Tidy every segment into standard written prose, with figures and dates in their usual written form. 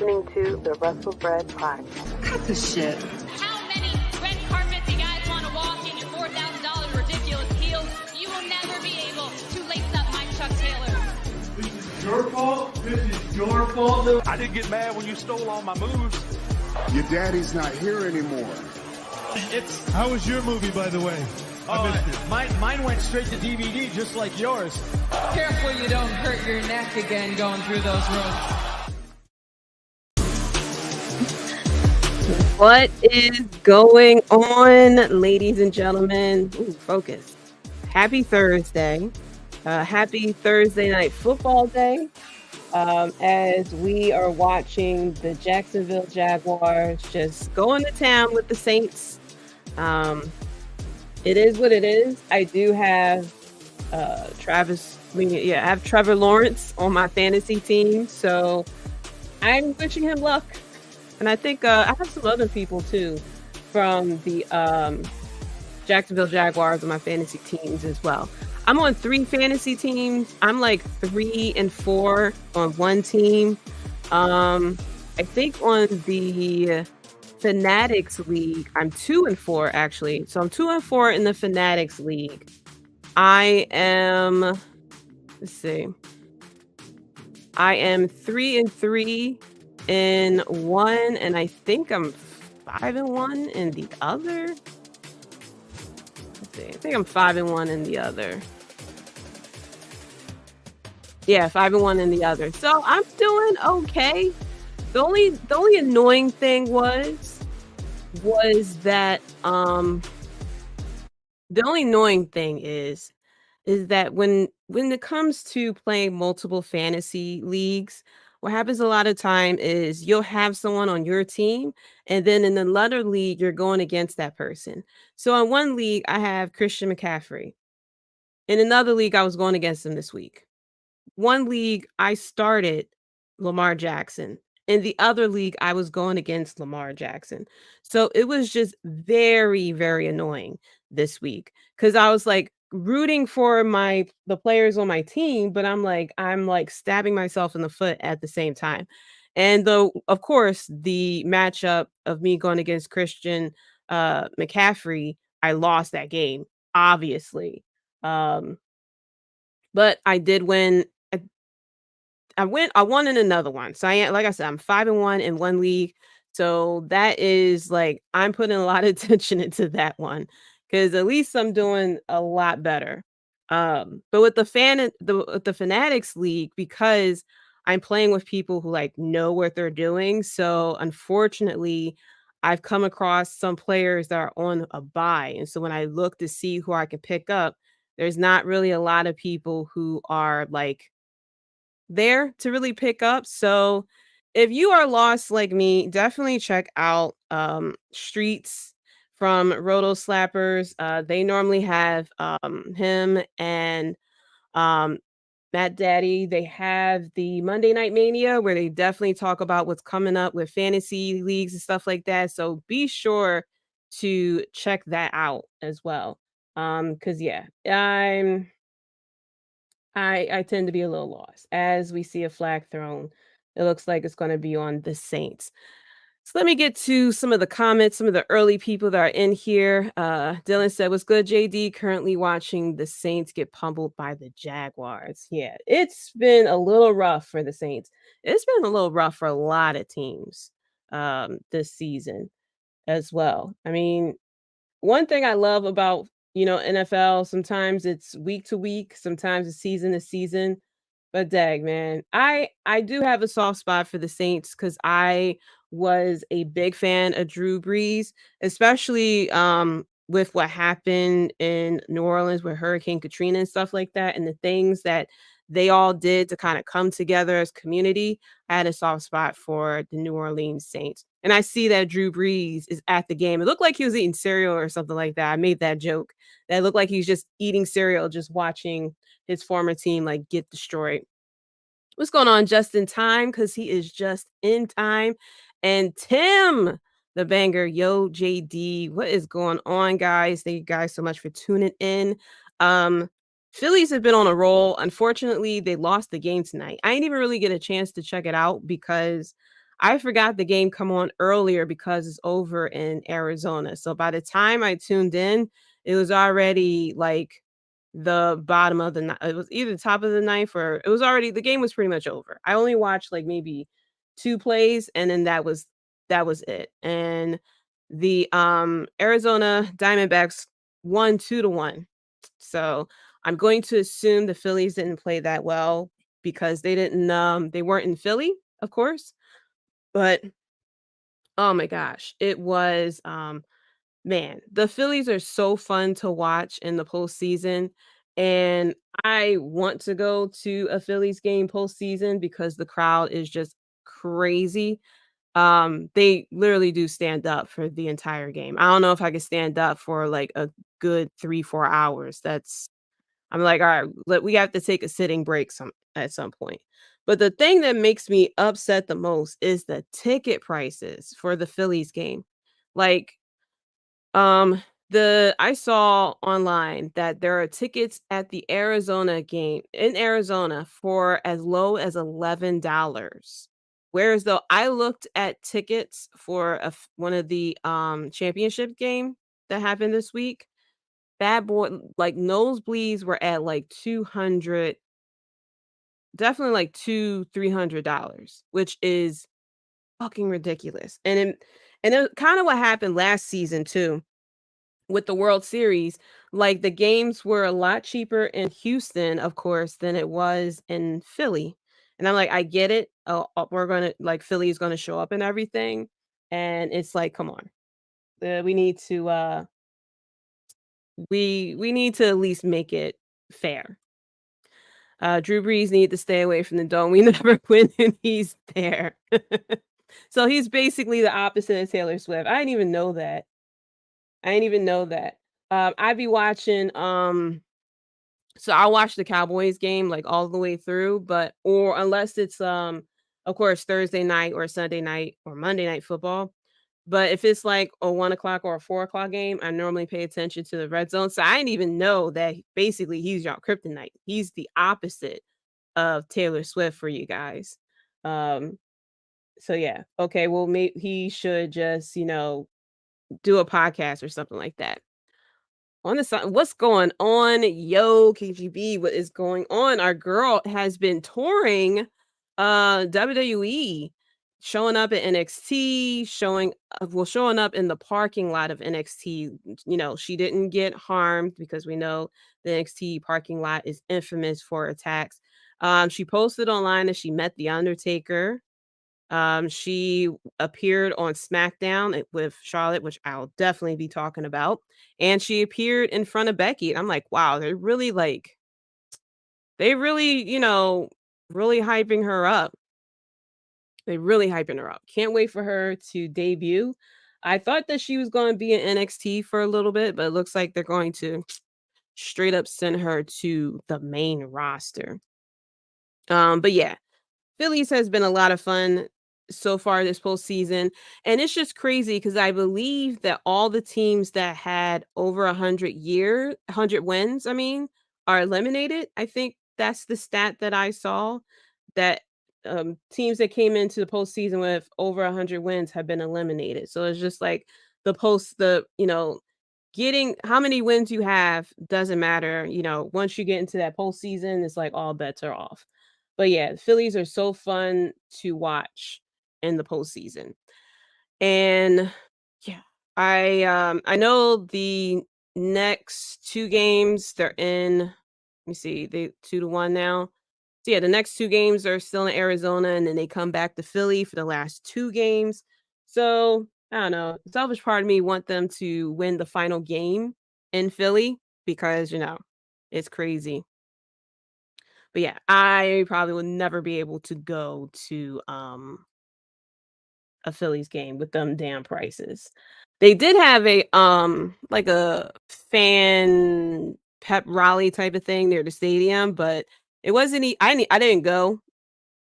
listening to the Wrestlebread Podcast. Cut the shit. How many red carpets you guys want to walk in your $4,000 ridiculous heels? You will never be able to lace up my Chuck Taylor. This is your fault. This is your fault. I didn't get mad when you stole all my moves. Your daddy's not here anymore. How was your movie, by the way? I missed it. Mine went straight to DVD, just like yours. Careful you don't hurt your neck again going through those ropes. What is going on, ladies and gentlemen? Ooh, focus. Happy Thursday. Happy Thursday night football day. As we are watching the Jacksonville Jaguars just go into town with the Saints. It is what it is. I do have I have Trevor Lawrence on my fantasy team, so I'm wishing him luck. And I think I have some other people too from the Jacksonville Jaguars on my fantasy teams as well. I'm on 3 fantasy teams. I'm like 3 and 4 on one team. I think on the Fanatics League, I'm 2 and 4 actually. So I'm 2 and 4 in the Fanatics League. I am, let's see. I am 3 and 3 in one, and I think I'm 5 and 1 in the other. Let's see. I think I'm 5 and 1 in the other. Yeah, 5 and 1 in the other. So I'm doing okay. The only annoying thing was that the only annoying thing is that when it comes to playing multiple fantasy leagues, what happens a lot of time is you'll have someone on your team, and then in another league, you're going against that person. So in one league, I have Christian McCaffrey. In another league, I was going against him this week. One league, I started Lamar Jackson. In the other league, I was going against Lamar Jackson. So it was just very, very annoying this week because I was like rooting for the players on my team, but I'm like stabbing myself in the foot at the same time. And though, of course, the matchup of me going against Christian McCaffrey, I lost that game, obviously. But I did win. I won in another one. So like I said, I'm 5 and 1 in one league. So that is like, I'm putting a lot of attention into that one because at least I'm doing a lot better. But with the Fanatics League, because I'm playing with people who like know what they're doing. So unfortunately, I've come across some players that are on a bye. And so when I look to see who I can pick up, there's not really a lot of people who are like there to really pick up. So if you are lost like me, definitely check out Streets from Roto Slappers. They normally have him and Matt Daddy. They have the Monday Night Mania where they definitely talk about what's coming up with fantasy leagues and stuff like that. So be sure to check that out as well. Because yeah, I tend to be a little lost. As we see a flag thrown, it looks like it's going to be on the Saints. So let me get to some of the comments, some of the early people that are in here. Dylan said, "What's good, Jaydee? Currently watching the Saints get pummeled by the Jaguars." Yeah, it's been a little rough for the Saints. It's been a little rough for a lot of teams this season as well. I mean, one thing I love about NFL, sometimes it's week to week, sometimes it's season to season. But dang, man, I do have a soft spot for the Saints because I was a big fan of Drew Brees, especially with what happened in New Orleans with Hurricane Katrina and stuff like that, and the things that they all did to kind of come together as community. I had a soft spot for the New Orleans Saints. And I see that Drew Brees is at the game. It looked like he was eating cereal or something like that. I made that joke. That looked like he was just eating cereal, just watching his former team like get destroyed. What's going on just in time? Because he is just in time. And Tim, the banger, yo, Jaydee, what is going on, guys? Thank you guys so much for tuning in. Phillies have been on a roll. Unfortunately, they lost the game tonight. I didn't even really get a chance to check it out because I forgot the game come on earlier because it's over in Arizona. So by the time I tuned in, it was already like the bottom of the ninth. It was either the top of the ninth or it was already the game was pretty much over. I only watched like maybe 2 plays and then that was it. And the Arizona Diamondbacks won 2-1. So I'm going to assume the Phillies didn't play that well because they weren't in Philly, of course. But oh my gosh, it was man, the Phillies are so fun to watch in the postseason. And I want to go to a Phillies game postseason because the crowd is just crazy. They literally do stand up for the entire game. I don't know if I could stand up for like a good 3-4 hours. I'm like, all right, we have to take a sitting break at some point. But the thing that makes me upset the most is the ticket prices for the Phillies game. Like, um, I saw online that there are tickets at the Arizona game in Arizona for as low as $11. Whereas though I looked at tickets for one of the championship game that happened this week, bad boy like nosebleeds were at like 200, definitely like $200-300, which is fucking ridiculous. And it kind of what happened last season too with the World Series. Like the games were a lot cheaper in Houston, of course, than it was in Philly. And I'm like, I get it. We're gonna like Philly's gonna show up and everything. And it's like, come on. We need to we need to at least make it fair. Drew Brees need to stay away from the dome. We never win and he's there. So he's basically the opposite of Taylor Swift. I didn't even know that. I didn't even know that. I'd be watching so I watch the Cowboys game like all the way through, but or unless it's of course Thursday night or Sunday night or Monday night football. But if it's like a 1 o'clock or a 4 o'clock game, I normally pay attention to the red zone. So I didn't even know that basically he's your kryptonite. He's the opposite of Taylor Swift for you guys. Um, so yeah, okay, well maybe he should just, do a podcast or something like that. On the side, what's going on? Yo, KGB, what is going on? Our girl has been touring WWE, showing up at NXT, showing up in the parking lot of NXT. She didn't get harmed because we know the NXT parking lot is infamous for attacks. She posted online that she met The Undertaker. She appeared on SmackDown with Charlotte, which I'll definitely be talking about. And she appeared in front of Becky. And I'm like, wow, they really, really hyping her up. They really hyping her up. Can't wait for her to debut. I thought that she was going to be in NXT for a little bit, but it looks like they're going to straight up send her to the main roster. But yeah, Phillies has been a lot of fun so far this postseason. And it's just crazy because I believe that all the teams that had over 100 wins, are eliminated. I think that's the stat that I saw, that teams that came into the postseason with over 100 wins have been eliminated. So it's just like getting how many wins you have doesn't matter. Once you get into that postseason, it's like all bets are off. But yeah, the Phillies are so fun to watch in the postseason. And yeah, I know the next 2 games they're in. Let me see, they 2-1 now. So yeah, the next 2 games are still in Arizona, and then they come back to Philly for the last 2 games. So I don't know. The selfish part of me want them to win the final game in Philly because it's crazy. But yeah, I probably will never be able to go to a Phillies game with them damn prices. They did have a like a fan pep rally type of thing near the stadium, but it wasn't I didn't go.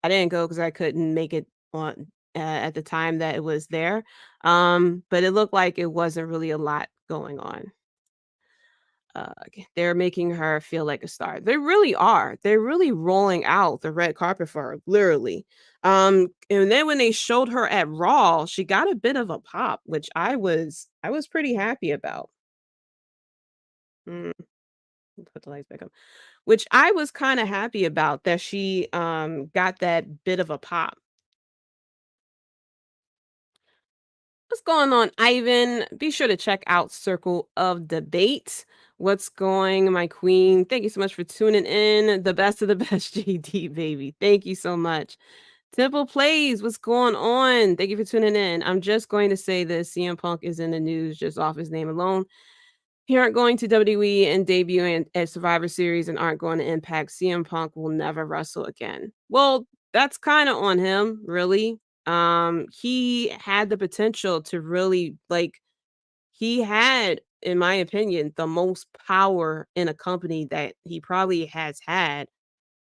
I didn't go because I couldn't make it on at the time that it was there. But it looked like it wasn't really a lot going on. uh, they're making her feel like a star. They really are. They're really rolling out the red carpet for her, literally. And then when they showed her at Raw, she got a bit of a pop, which I was pretty happy about. Mm, put the lights back up. Which I was kind of happy about that she got that bit of a pop. What's going on, Ivan? Be sure to check out Circle of Debate. What's going, my queen? Thank you so much for tuning in. The best of the best, JD, baby. Thank you so much. Temple Plays, what's going on? Thank you for tuning in. I'm just going to say this CM Punk is in the news just off his name alone. He aren't going to WWE and debuting at Survivor Series and aren't going to Impact. CM Punk will never wrestle again. Well, that's kind of on him, really. He had the potential to really he had, in my opinion, the most power in a company that he probably has had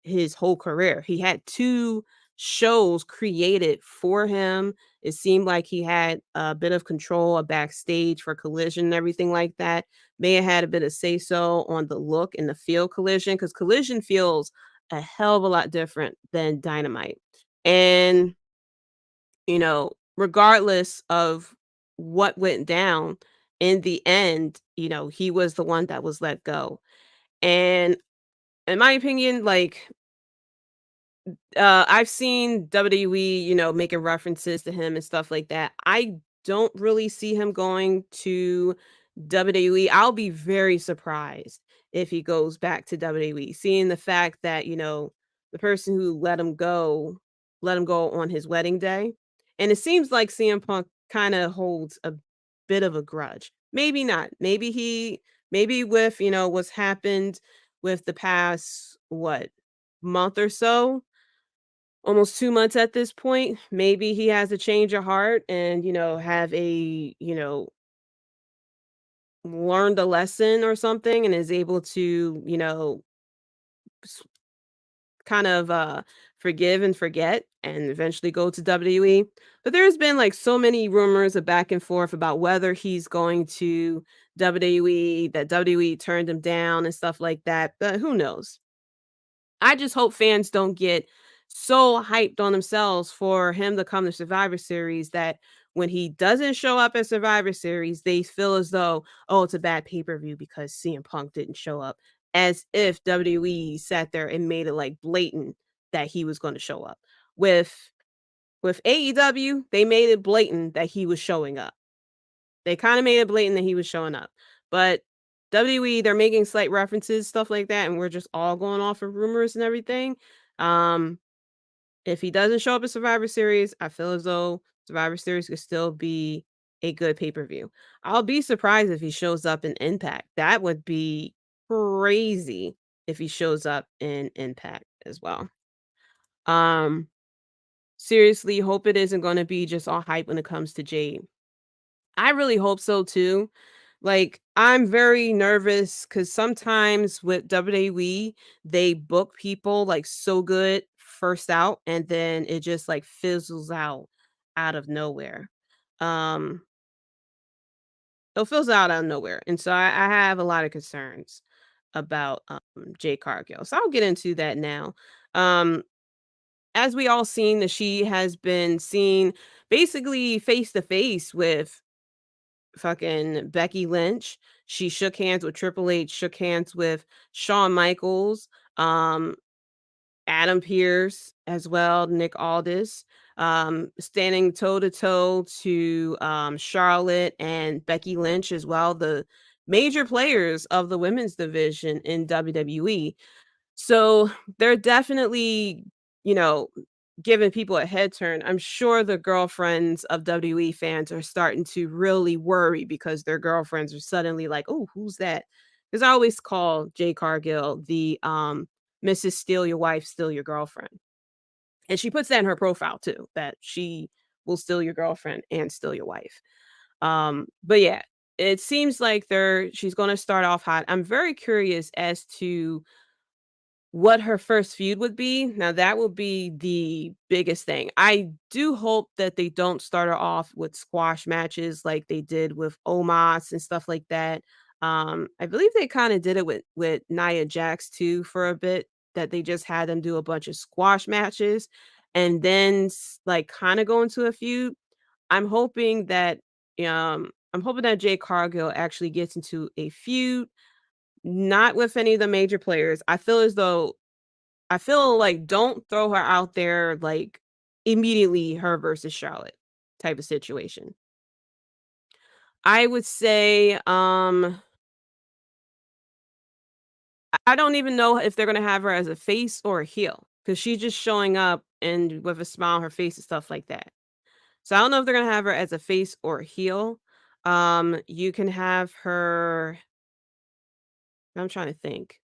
his whole career. He had 2 shows created for him. It seemed like he had a bit of control of backstage for Collision and everything like that. May have had a bit of say so on the look and the feel Collision, because Collision feels a hell of a lot different than Dynamite. And, regardless of what went down, in the end, he was the one that was let go. And in my opinion, I've seen WWE, making references to him and stuff like that. I don't really see him going to WWE. I'll be very surprised if he goes back to WWE, seeing the fact that, the person who let him go on his wedding day. And it seems like CM Punk kind of holds a bit of a grudge. Maybe not. Maybe with, what's happened with the past, what, month or so, almost 2 months at this point. Maybe he has a change of heart and, have a, learned a lesson or something and is able to, s- kind of forgive and forget and eventually go to WWE. But there's been so many rumors of back and forth about whether he's going to WWE, that WWE turned him down and stuff like that. But who knows? I just hope fans don't get so hyped on themselves for him to come to Survivor Series that when he doesn't show up at Survivor Series, they feel as though, oh, it's a bad pay-per-view because CM Punk didn't show up. As if WWE sat there and made it blatant that he was going to show up. With AEW, they made it blatant that he was showing up. They kind of made it blatant that he was showing up. But WWE, they're making slight references, stuff like that, and we're just all going off of rumors and everything. Um, if he doesn't show up at Survivor Series, I feel as though Survivor Series could still be a good pay-per-view. I'll be surprised if he shows up in Impact. That would be crazy if he shows up in Impact as well. Um, Seriously, hope it isn't going to be just all hype when it comes to Jade. I really hope so too. I'm very nervous because sometimes with WWE, they book people so good first out, and then it just fizzles out of nowhere. Um, it fizzles out of nowhere, and so I have a lot of concerns about Jade Cargill. So I'll get into that now. Um, as we all seen that she has been seen basically face to face with fucking Becky Lynch. She shook hands with Triple H, shook hands with Shawn Michaels, um, Adam Pearce as well, Nick Aldis, standing toe to toe to Charlotte and Becky Lynch as well, the major players of the women's division in WWE. So they're definitely, you know, giving people a head turn. I'm sure the girlfriends of WWE fans are starting to really worry because their girlfriends are suddenly like, "Oh, who's that?" Because I always call Jade Cargill the Mrs. Steal Your Wife, Steal Your Girlfriend. And she puts that in her profile too, that she will steal your girlfriend and steal your wife. But yeah, it seems like she's gonna start off hot. I'm very curious as to what her first feud would be. Now that will be the biggest thing. I do hope that they don't start her off with squash matches like they did with Omos and stuff like that. I believe they kind of did it with Nia Jax too for a bit, that they just had them do a bunch of squash matches and then like kind of go into a feud. I'm hoping that Jade Cargill actually gets into a feud, not with any of the major players. I feel like don't throw her out there like immediately her versus Charlotte type of situation. I would say I don't even know if they're gonna have her as a face or a heel because she's just showing up and with a smile on her face and stuff like that. So I don't know if they're gonna have her as a face or a heel. You can have her. I'm trying to think.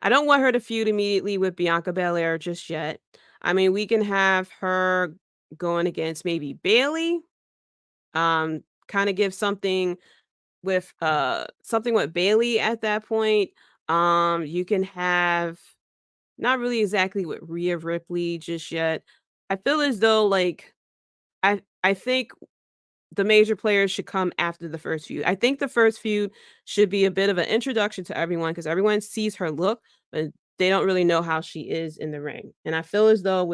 I don't want her to feud immediately with Bianca Belair just yet. I mean, we can have her going against maybe Bailey. Kind of give something with Bailey at that point. You can have not really exactly with Rhea Ripley just yet. I feel as though like I think the major players should come after the first feud. I think the first feud should be a bit of an introduction to everyone because everyone sees her look, but they don't really know how she is in the ring. And I feel as though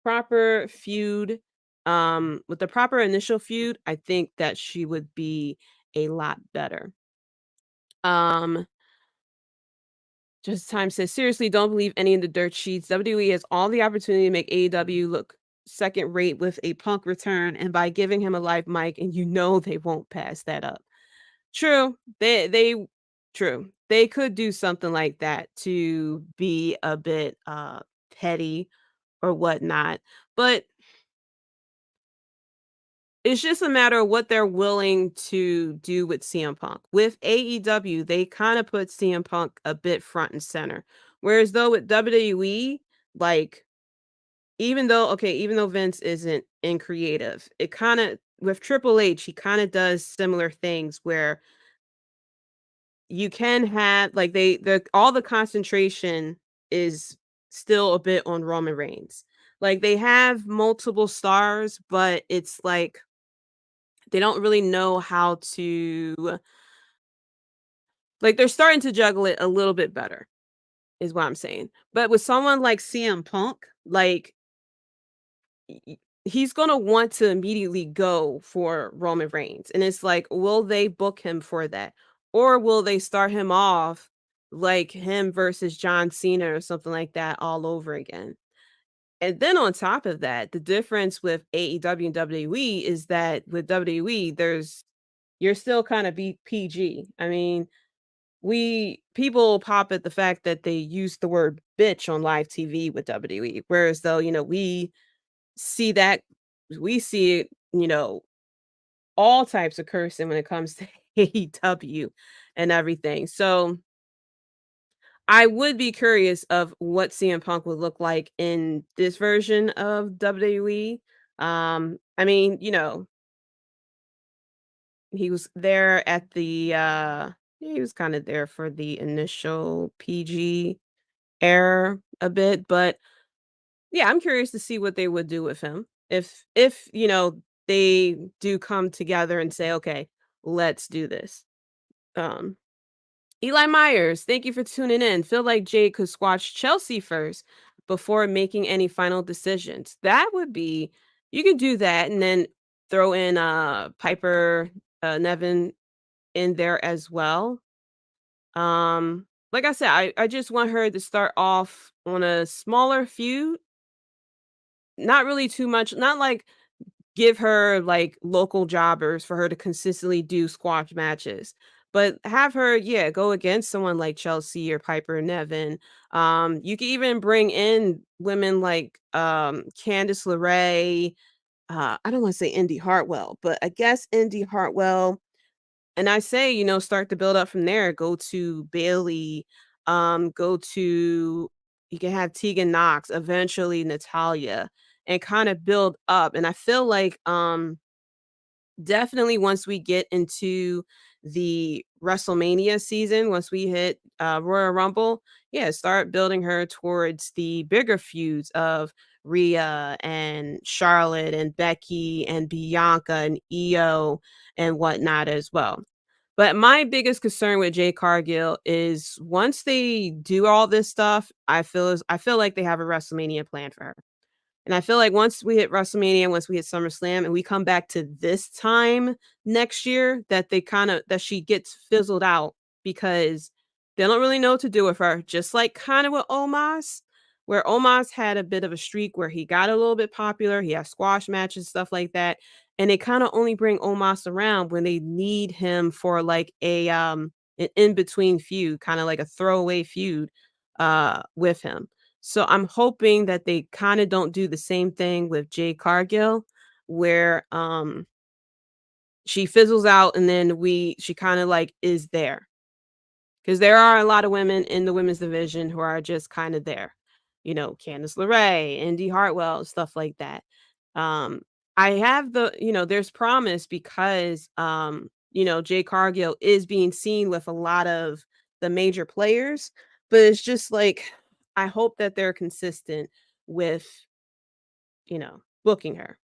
proper feud, with the proper initial feud, I think that she would be a lot better. Um, Just Time says, seriously, don't believe any of the dirt sheets. WWE has all the opportunity to make AEW look second rate with a Punk return and by giving him a live mic, and they won't pass that up. True. True. They could do something like that to be a bit petty or whatnot. But it's just a matter of what they're willing to do with CM Punk. With AEW, they kind of put CM Punk a bit front and center. Whereas though with WWE, like even though Vince isn't in creative, it kind of with Triple H, he kind of does similar things where you can have like all the concentration is still a bit on Roman Reigns. Like they have multiple stars, but it's like they don't really know how to like they're starting to juggle it a little bit better, is what I'm saying. But with someone like CM Punk, like he's gonna want to immediately go for Roman Reigns. And it's like, will they book him for that? Or will they start him off like him versus John Cena or something like that all over again? And then on top of that, the difference with AEW and WWE is that with WWE, you're still kind of PG. I mean, people pop at the fact that they use the word bitch on live TV with WWE, whereas though, see that we see it, all types of cursing when it comes to AEW and everything. So I would be curious of what CM Punk would look like in this version of WWE. I mean, he was there at he was kind of there for the initial PG era a bit, but yeah, I'm curious to see what they would do with him. If they do come together and say, "Okay, let's do this." Um Eli Myers, thank you for tuning in. Feel like Jade could squash Chelsea first before making any final decisions. That would be you could do that and then throw in Piper Nevin in there as well. Like I said, I just want her to start off on a smaller feud. Not really too much, not like give her like local jobbers for her to consistently do squash matches. But have her, yeah, go against someone like Chelsea or Piper Nevin. You can even bring in women like Candice LeRae. I don't want to say Indy Hartwell, but I guess Indy Hartwell. And I say, start to build up from there. Go to Bailey. Go to you can have Tegan Knox, eventually Natalia, and kind of build up. And I feel like definitely once we get into the WrestleMania season, once we hit Royal Rumble, yeah, start building her towards the bigger feuds of Rhea and Charlotte and Becky and Bianca and Io and whatnot as well. But my biggest concern with Jade Cargill is once they do all this stuff, I feel like they have a WrestleMania plan for her. And I feel like once we hit WrestleMania, once we hit SummerSlam, and we come back to this time next year, that she gets fizzled out because they don't really know what to do with her. Just like kind of with Omos, where Omos had a bit of a streak where he got a little bit popular. He has squash matches, stuff like that. And they kind of only bring Omos around when they need him for like an in-between feud, kind of like a throwaway feud with him. So I'm hoping that they kind of don't do the same thing with Jade Cargill, where she fizzles out and then she kind of like is there. Because there are a lot of women in the women's division who are just kind of there. You know, Candice LeRae, Indy Hartwell, stuff like that. I have there's promise because Jade Cargill is being seen with a lot of the major players, but it's just like I hope that they're consistent with, booking her.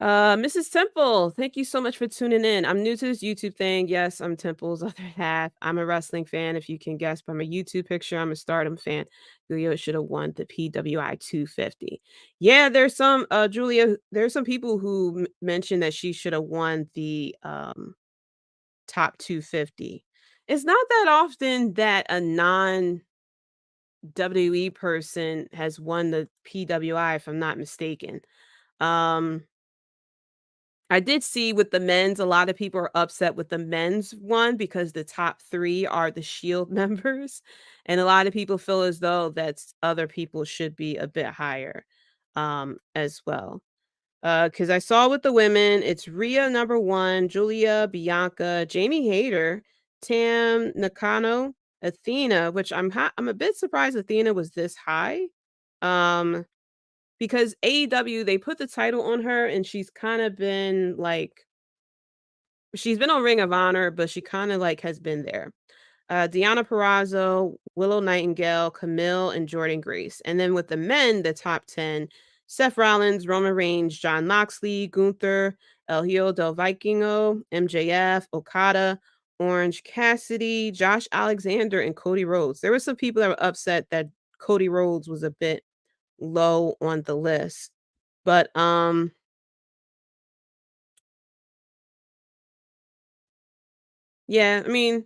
Mrs. Temple, thank you so much for tuning in. I'm new to this YouTube thing. Yes, I'm Temple's other half. I'm a wrestling fan. If you can guess by my YouTube picture, I'm a Stardom fan. Julia should have won the PWI 250. Yeah, there's some Julia. There's some people who mentioned that she should have won the top 250. It's not that often that a non WWE person has won the PWI, if I'm not mistaken. I did see with the men's, a lot of people are upset with the men's one because the top 3 are the Shield members, and a lot of people feel as though that's other people should be a bit higher, as well. Because I saw with the women, it's Rhea number 1, Julia, Bianca, Jamie Hayter, Tam Nakano, Athena, which I'm a bit surprised Athena was this high. Because AEW, they put the title on her and she's kind of been like she's been on Ring of Honor, but she kind of like has been there. Deonna Purrazzo, Willow Nightingale, Camille, and Jordan Grace. And then with the men, the top 10, Seth Rollins, Roman Reigns, Jon Moxley, Gunther, El Hijo del Vikingo, MJF, Okada, Orange Cassidy, Josh Alexander, and Cody Rhodes. There were some people that were upset that Cody Rhodes was a bit low on the list. But yeah, I mean,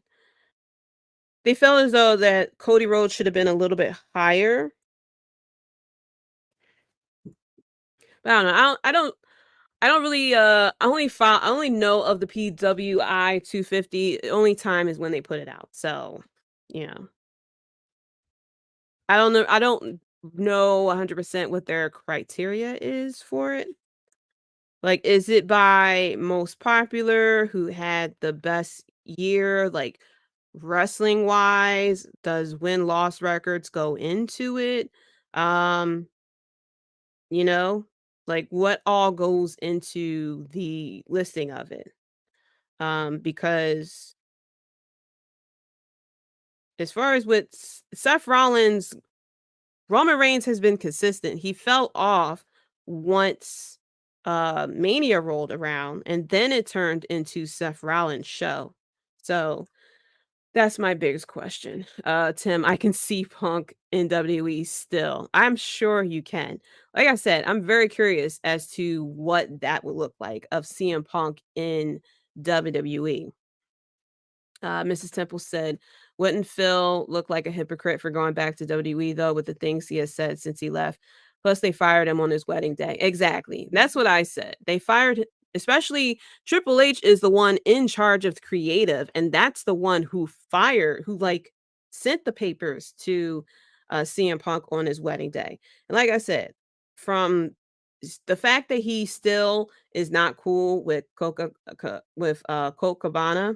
they felt as though that Cody Rhodes should have been a little bit higher. But I don't know. I don't really I only know of the PWI 250. The only time is when they put it out. So, you know. I don't know 100% what their criteria is for it. Like, is it by most popular, who had the best year, like wrestling wise? Does win-loss records go into it? Um, you know, like what all goes into the listing of it? Because as far as with Seth Rollins, Roman Reigns has been consistent. He fell off once Mania rolled around, and then it turned into Seth Rollins' show. So that's my biggest question. Tim, I can see Punk in WWE still. I'm sure you can. Like I said, I'm very curious as to what that would look like of CM Punk in WWE. Mrs. Temple said, wouldn't Phil look like a hypocrite for going back to WWE, though, with the things he has said since he left? Plus, they fired him on his wedding day. Exactly. That's what I said. They fired, especially Triple H is the one in charge of creative, and that's the one who like sent the papers to CM Punk on his wedding day. And like I said, from the fact that he still is not cool with Colt Cabana,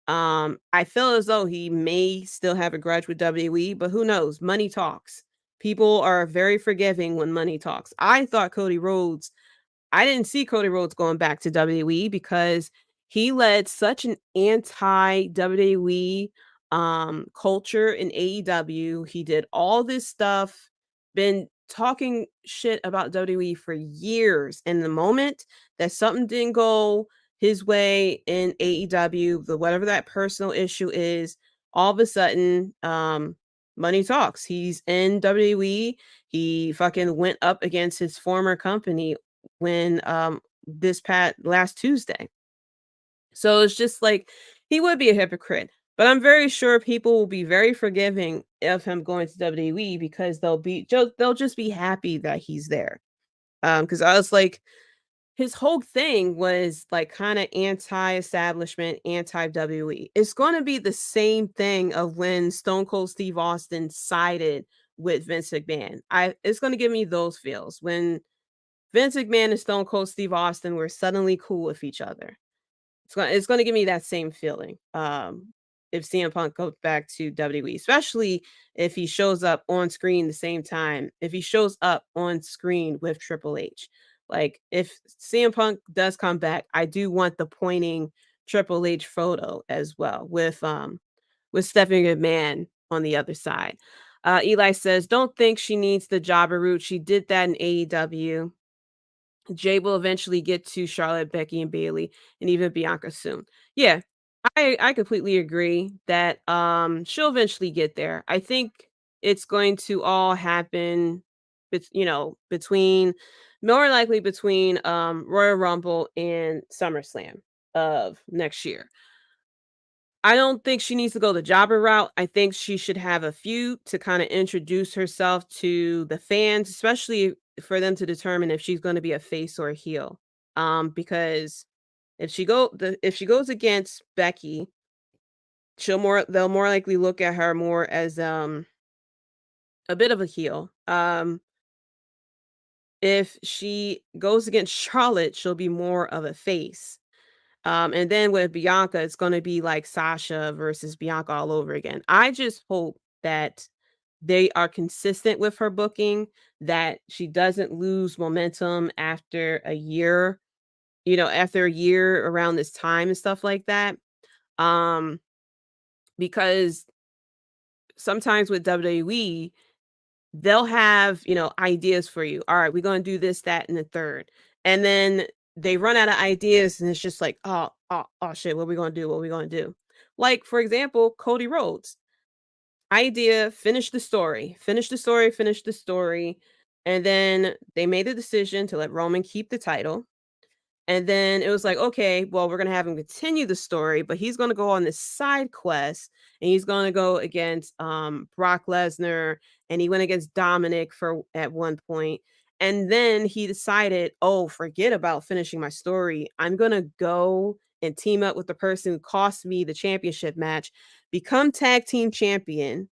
I feel as though he may still have a grudge with WWE, but who knows? Money talks. People are very forgiving when money talks. I didn't see Cody Rhodes going back to WWE because he led such an anti-WWE culture in AEW. He did all this stuff, been talking shit about WWE for years. And the moment that something didn't go his way in AEW, whatever that personal issue is, all of a sudden, money talks. He's in WWE. He fucking went up against his former company when this last Tuesday. So it's just like he would be a hypocrite. But I'm very sure people will be very forgiving of him going to WWE because they'll just be happy that he's there. Because I was like, his whole thing was like kind of anti-establishment, anti-WWE. It's going to be the same thing of when Stone Cold Steve Austin sided with Vince McMahon. It's going to give me those feels when Vince McMahon and Stone Cold Steve Austin were suddenly cool with each other. It's gonna give me that same feeling, if CM Punk goes back to WWE, especially if he shows up on screen the same time, if he shows up on screen with Triple H. Like, if CM Punk does come back, I do want the pointing Triple H photo as well with Stephanie McMahon on the other side. Eli says, "Don't think she needs the jobber route. She did that in AEW. Jay will eventually get to Charlotte, Becky, and Bailey, and even Bianca soon." Yeah, I completely agree that she'll eventually get there. I think it's going to all happen, between more likely between Royal Rumble and SummerSlam of next year. I don't think she needs to go the jobber route. I think she should have a feud to kind of introduce herself to the fans, especially for them to determine if she's going to be a face or a heel. Because if she goes against Becky, they'll more likely look at her more as a bit of a heel. If she goes against Charlotte, she'll be more of a face. And then with Bianca, it's going to be like Sasha versus Bianca all over again. I just hope that they are consistent with her booking, that she doesn't lose momentum after a year, after a year around this time and stuff like that. Because sometimes with WWE, they'll have, ideas for you. All right, we're going to do this, that, and the third. And then they run out of ideas and it's just like, oh shit, what are we going to do? What are we going to do? Like, for example, Cody Rhodes. Idea, finish the story. And then they made a decision to let Roman keep the title. And then it was like, okay, well, we're going to have him continue the story, but he's going to go on this side quest and he's going to go against Brock Lesnar, and he went against Dominic at one point. And then he decided, oh, forget about finishing my story. I'm going to go and team up with the person who cost me the championship match, become tag team champion.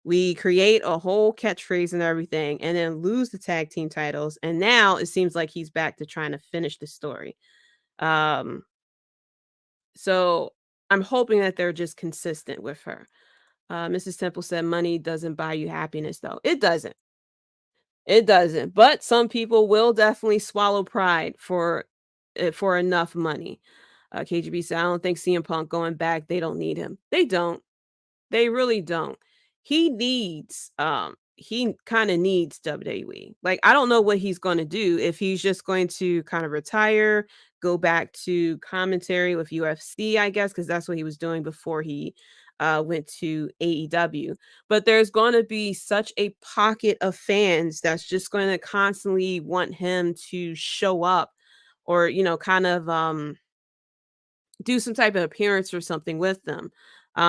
We create a whole catchphrase and everything, and then lose the tag team titles. And now it seems like he's back to trying to finish the story. So I'm hoping that they're just consistent with her. Mrs. Temple said, "Money doesn't buy you happiness, though." It doesn't. It doesn't. But some people will definitely swallow pride for enough money. KGB said, "I don't think CM Punk going back. They don't need him. They don't. They really don't. He kind of needs WWE. Like, I don't know what he's going to do, if he's just going to kind of retire, go back to commentary with UFC, I guess, because that's what he was doing before he went to AEW. But there's going to be such a pocket of fans that's just going to constantly want him to show up, or, kind of do some type of appearance or something with them,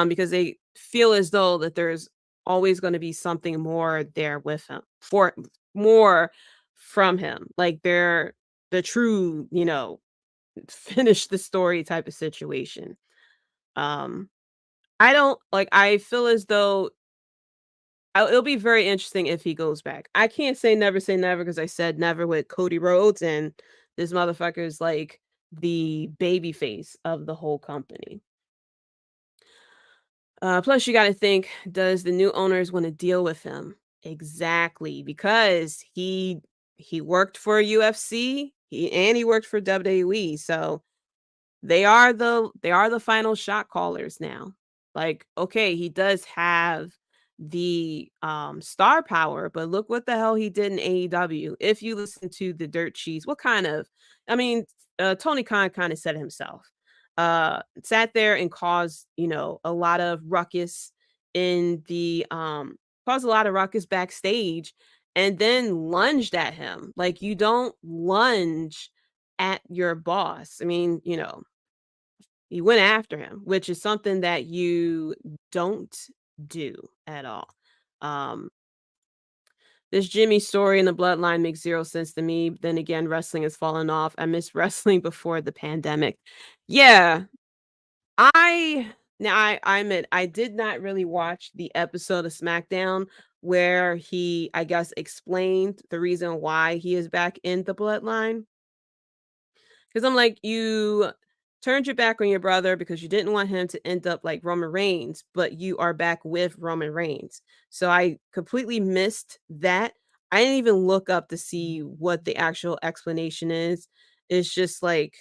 because they feel as though that there's always going to be something more there with him, for more from him, like they're the true, finish the story type of situation. I feel as though it'll be very interesting if he goes back. I can't say never because I said never with Cody Rhodes, and this motherfucker is like the baby face of the whole company. Plus, you got to think, does the new owners want to deal with him? Exactly, because he worked for UFC, he worked for WWE, so they are the final shot callers now. Like, okay, he does have the star power, but look what the hell he did in AEW. If you listen to the Dirt Cheese, what kind of I mean, Tony Khan kind of said it himself. Sat there and caused, a lot of ruckus in the caused a lot of ruckus backstage and then lunged at him. Like, you don't lunge at your boss. I mean, he went after him, which is something that you don't do at all. Um, this Jimmy story in the bloodline makes zero sense to me. Then again, wrestling has fallen off. I miss wrestling before the pandemic. Yeah, I admit I did not really watch the episode of SmackDown where he, I guess, explained the reason why he is back in the bloodline. Because I'm like, you turned your back on your brother because you didn't want him to end up like Roman Reigns, but you are back with Roman Reigns. So I completely missed that. I didn't even look up to see what the actual explanation is. It's just like,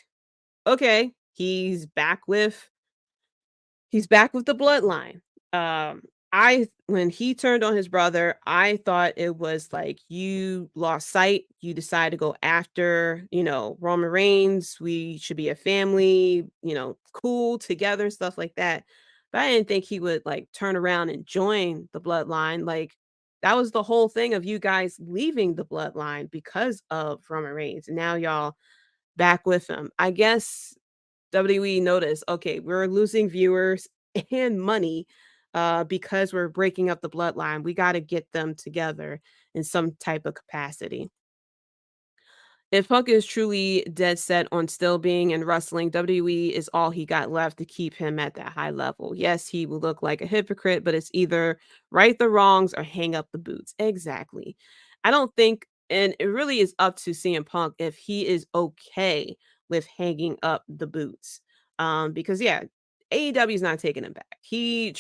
okay, he's back with the bloodline. I when he turned on his brother, I thought it was like, you lost sight, you decided to go after, Roman Reigns, we should be a family, cool together, stuff like that. But I didn't think he would like turn around and join the bloodline. Like, that was the whole thing of you guys leaving the bloodline because of Roman Reigns. And now y'all back with him. I guess WWE noticed, okay, we're losing viewers and money because we're breaking up the bloodline. We got to get them together in some type of capacity. If Punk is truly dead set on still being in wrestling, WWE is all he got left to keep him at that high level. Yes, he will look like a hypocrite, but it's either right the wrongs or hang up the boots. Exactly. I don't think, and it really is up to CM Punk if he is okay with hanging up the boots. Because yeah, AEW is not taking him back. He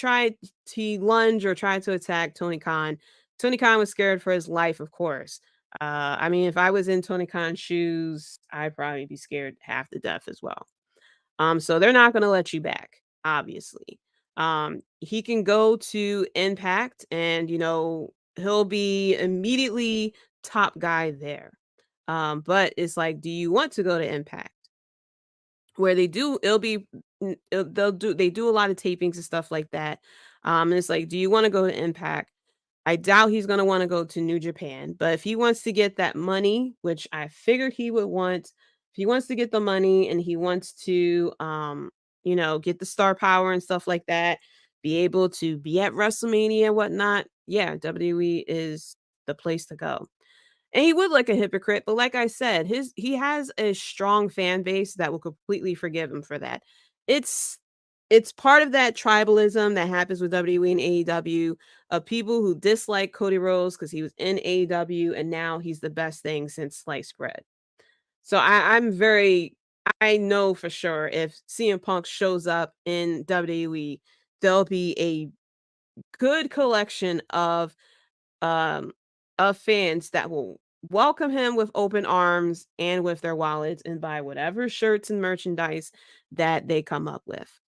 lunged or tried to attack Tony Khan. Tony Khan was scared for his life, of course. I mean, if I was in Tony Khan's shoes, I'd probably be scared half to death as well. So they're not gonna let you back, obviously. He can go to Impact and he'll be immediately top guy there. But it's like, do you want to go to Impact? Where they do, it'll be they do a lot of tapings and stuff like that. And it's like, do you want to go to Impact? I doubt he's going to want to go to New Japan, but if he wants to get that money, which I figured he would want, if he wants to get the money and he wants to, get the star power and stuff like that, be able to be at WrestleMania and whatnot, yeah, WWE is the place to go. And he would look a hypocrite, but like I said, he has a strong fan base that will completely forgive him for that. It's it's part of that tribalism that happens with WWE and AEW, of people who dislike Cody Rhodes because he was in AEW and now he's the best thing since sliced bread. So I know for sure if CM Punk shows up in WWE, there'll be a good collection um of fans that will welcome him with open arms and with their wallets and buy whatever shirts and merchandise that they come up with.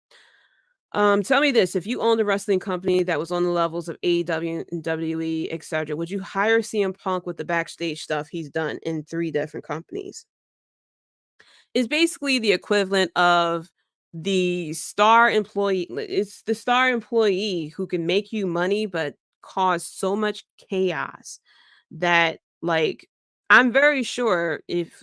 Tell me this: if you owned a wrestling company that was on the levels of AEW and WWE, etc., would you hire CM Punk with the backstage stuff he's done in 3 different companies? It's basically the equivalent of the star employee. It's the star employee who can make you money but cause so much chaos that, like, I'm very sure if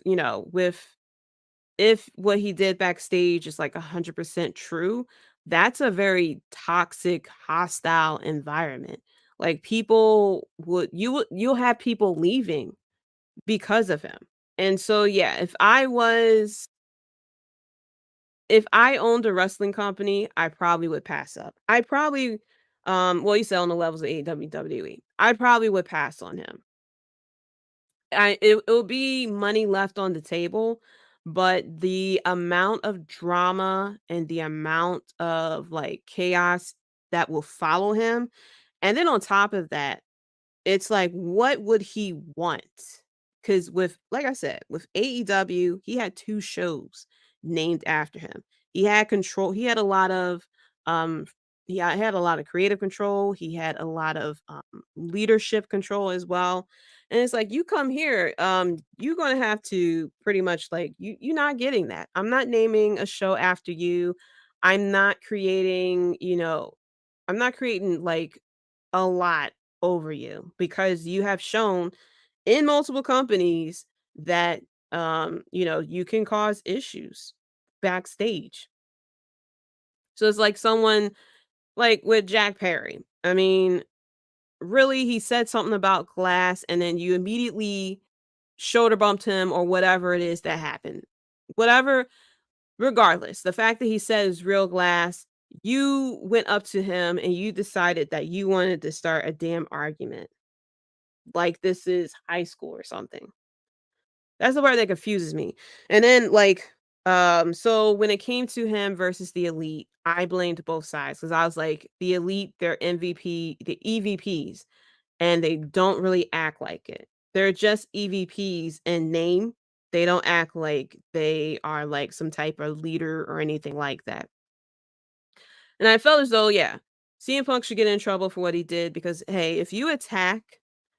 what he did backstage is like 100% true, that's a very toxic, hostile environment. Like, you'll have people leaving because of him. And so yeah, if I owned a wrestling company, I probably would pass up. I probably well, you said on the levels of AEW, WWE. I probably would pass on him. It'll be money left on the table, but the amount of drama and the amount of like chaos that will follow him. And then on top of that, it's like, what would he want? Because like I said, with AEW, he had 2 shows named after him. He had control. He had a lot of he had a lot of creative control. He had a lot of leadership control as well. And it's like, you come here, you're gonna have to pretty much like you're not getting that. I'm not naming a show after you. I'm not creating, I'm not creating like a lot over you because you have shown in multiple companies that you can cause issues backstage. So it's like someone like with Jack Perry. I mean, really, he said something about glass, and then you immediately shoulder bumped him or whatever it is that happened. Whatever, regardless, the fact that he said it's real glass, you went up to him and you decided that you wanted to start a damn argument. Like this is high school or something. That's the part that confuses me. And then so when it came to him versus the elite, I blamed both sides because I was like, the elite, they're MVP, the EVPs, and they don't really act like it. They're just EVPs in name. They don't act like they are like some type of leader or anything like that. And I felt as though, yeah, CM Punk should get in trouble for what he did because, hey, if you attack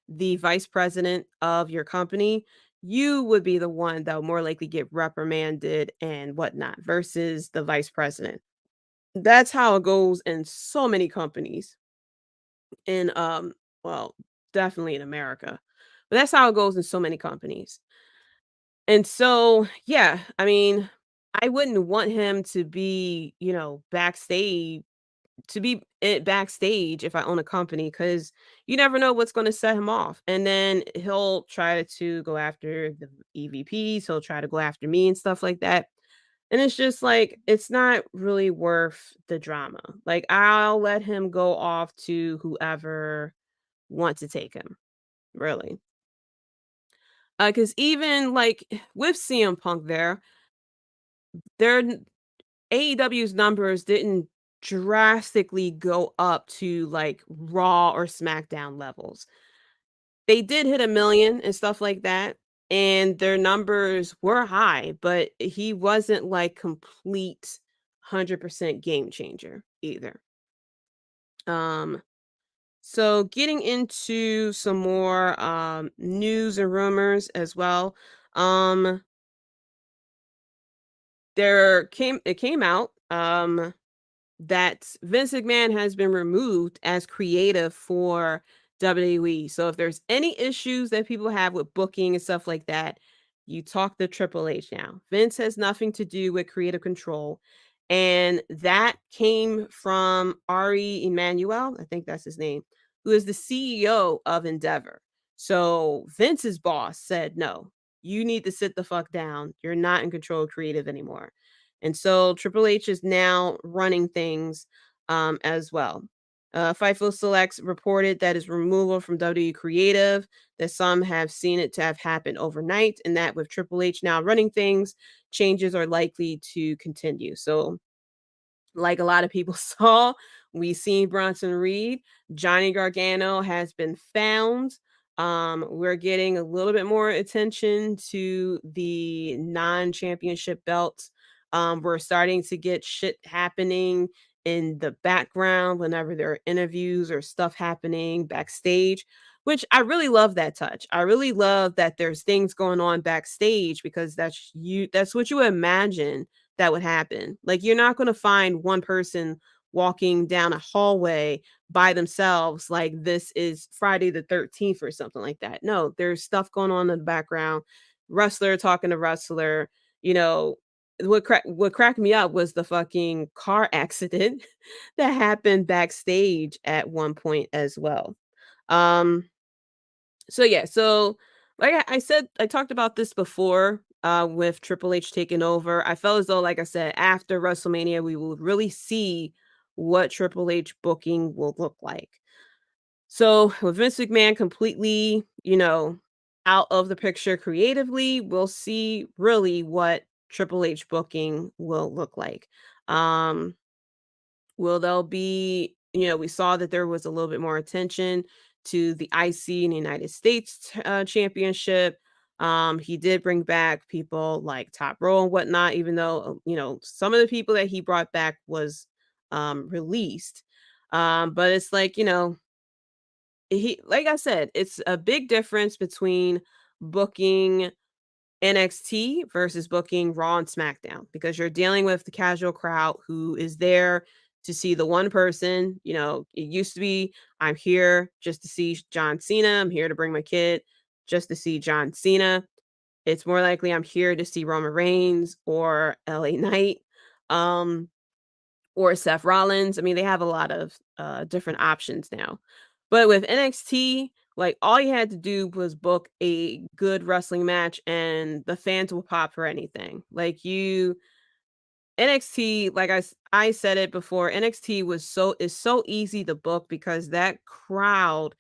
the vice president of your company, you would be the one that would more likely get reprimanded and whatnot versus the vice president. That's how it goes in so many companies in, well, definitely in America, but that's how it goes in so many companies. And so, yeah, I mean, I wouldn't want him to be, backstage to be it backstage if I own a company because you never know what's going to set him off. And then he'll try to go after the EVPs, he'll try to go after me and stuff like that. And it's just like, it's not really worth the drama. Like, I'll let him go off to whoever wants to take him, really. Because even like with CM Punk their AEW's numbers didn't drastically go up to like Raw or SmackDown levels. They did hit a million and stuff like that, and their numbers were high, but he wasn't like complete 100% game changer either. Um, so getting into some more news and rumors as well. Um, it came out that Vince McMahon has been removed as creative for WWE. So if there's any issues that people have with booking and stuff like that, you talk to Triple H now. Vince has nothing to do with creative control. And that came from Ari Emanuel, I think that's his name, who is the CEO of Endeavor. So Vince's boss said, no, you need to sit the fuck down. You're not in control of creative anymore. And so Triple H is now running things as well. Fightful Selects reported that his removal from WWE Creative, that some have seen it to have happened overnight, and that with Triple H now running things, changes are likely to continue. So, like a lot of people saw, we seen Bronson Reed. Johnny Gargano has been found. We're getting a little bit more attention to the non-championship belts. We're starting to get shit happening in the background whenever there are interviews or stuff happening backstage, which I really love that touch. I really love that there's things going on backstage because that's what you imagine that would happen. Like, you're not going to find one person walking down a hallway by themselves like this is Friday the 13th or something like that. No, there's stuff going on in the background. Wrestler talking to wrestler, you know, what cracked me up was the fucking car accident that happened backstage at one point as well. Um so yeah, so like I said, I talked about this before with Triple H taking over. I felt as though, like I said, after WrestleMania, we will really see what Triple H booking will look like. So with Vince McMahon completely, out of the picture creatively, we'll see really what Triple H booking will look like. Um, Will there be, we saw that there was a little bit more attention to the IC in the United States championship. He did bring back people like Top Row and whatnot, even though, some of the people that he brought back was released. But it's like, he like I said, it's a big difference between booking NXT versus booking Raw and SmackDown because you're dealing with the casual crowd who is there to see the one person. It used to be, I'm here just to see John Cena. I'm here to bring my kid just to see John Cena. It's more likely I'm here to see Roman Reigns or LA Knight. Or Seth Rollins. I mean, they have a lot of different options now. But with NXT, like all you had to do was book a good wrestling match and the fans will pop for anything. Like NXT, like I said it before, NXT is so easy to book because that crowd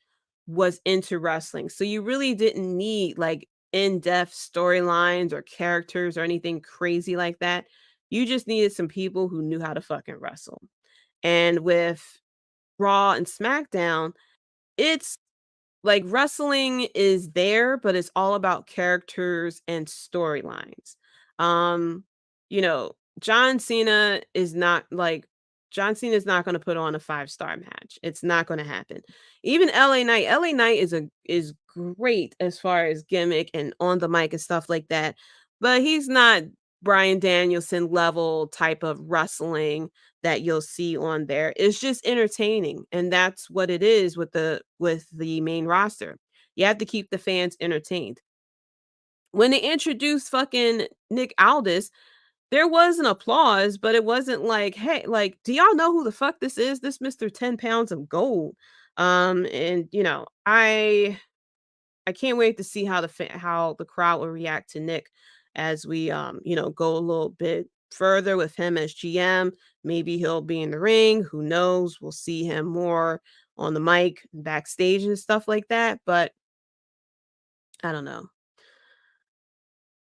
was into wrestling. So you really didn't need like in-depth storylines or characters or anything crazy like that. You just needed some people who knew how to fucking wrestle. And with Raw and SmackDown, it's like wrestling is there, but it's all about characters and storylines. Um, you know, John Cena is not like John Cena is not going to put on a 5-star match. It's not going to happen. Even LA Knight, LA Knight is great as far as gimmick and on the mic and stuff like that, but he's not Brian Danielson level type of wrestling that you'll see on there. It's just entertaining, and that's what it is with the main roster. You have to keep the fans entertained. When they introduced fucking Nick Aldis, there was an applause, but it wasn't like, "Hey, like, do y'all know who the fuck this is? This Mr. 10 pounds of gold." And I can't wait to see how the crowd will react to Nick as we go a little bit further with him as GM. Maybe he'll be in the ring. Who knows? We'll see him more on the mic, backstage and stuff like that. But I don't know.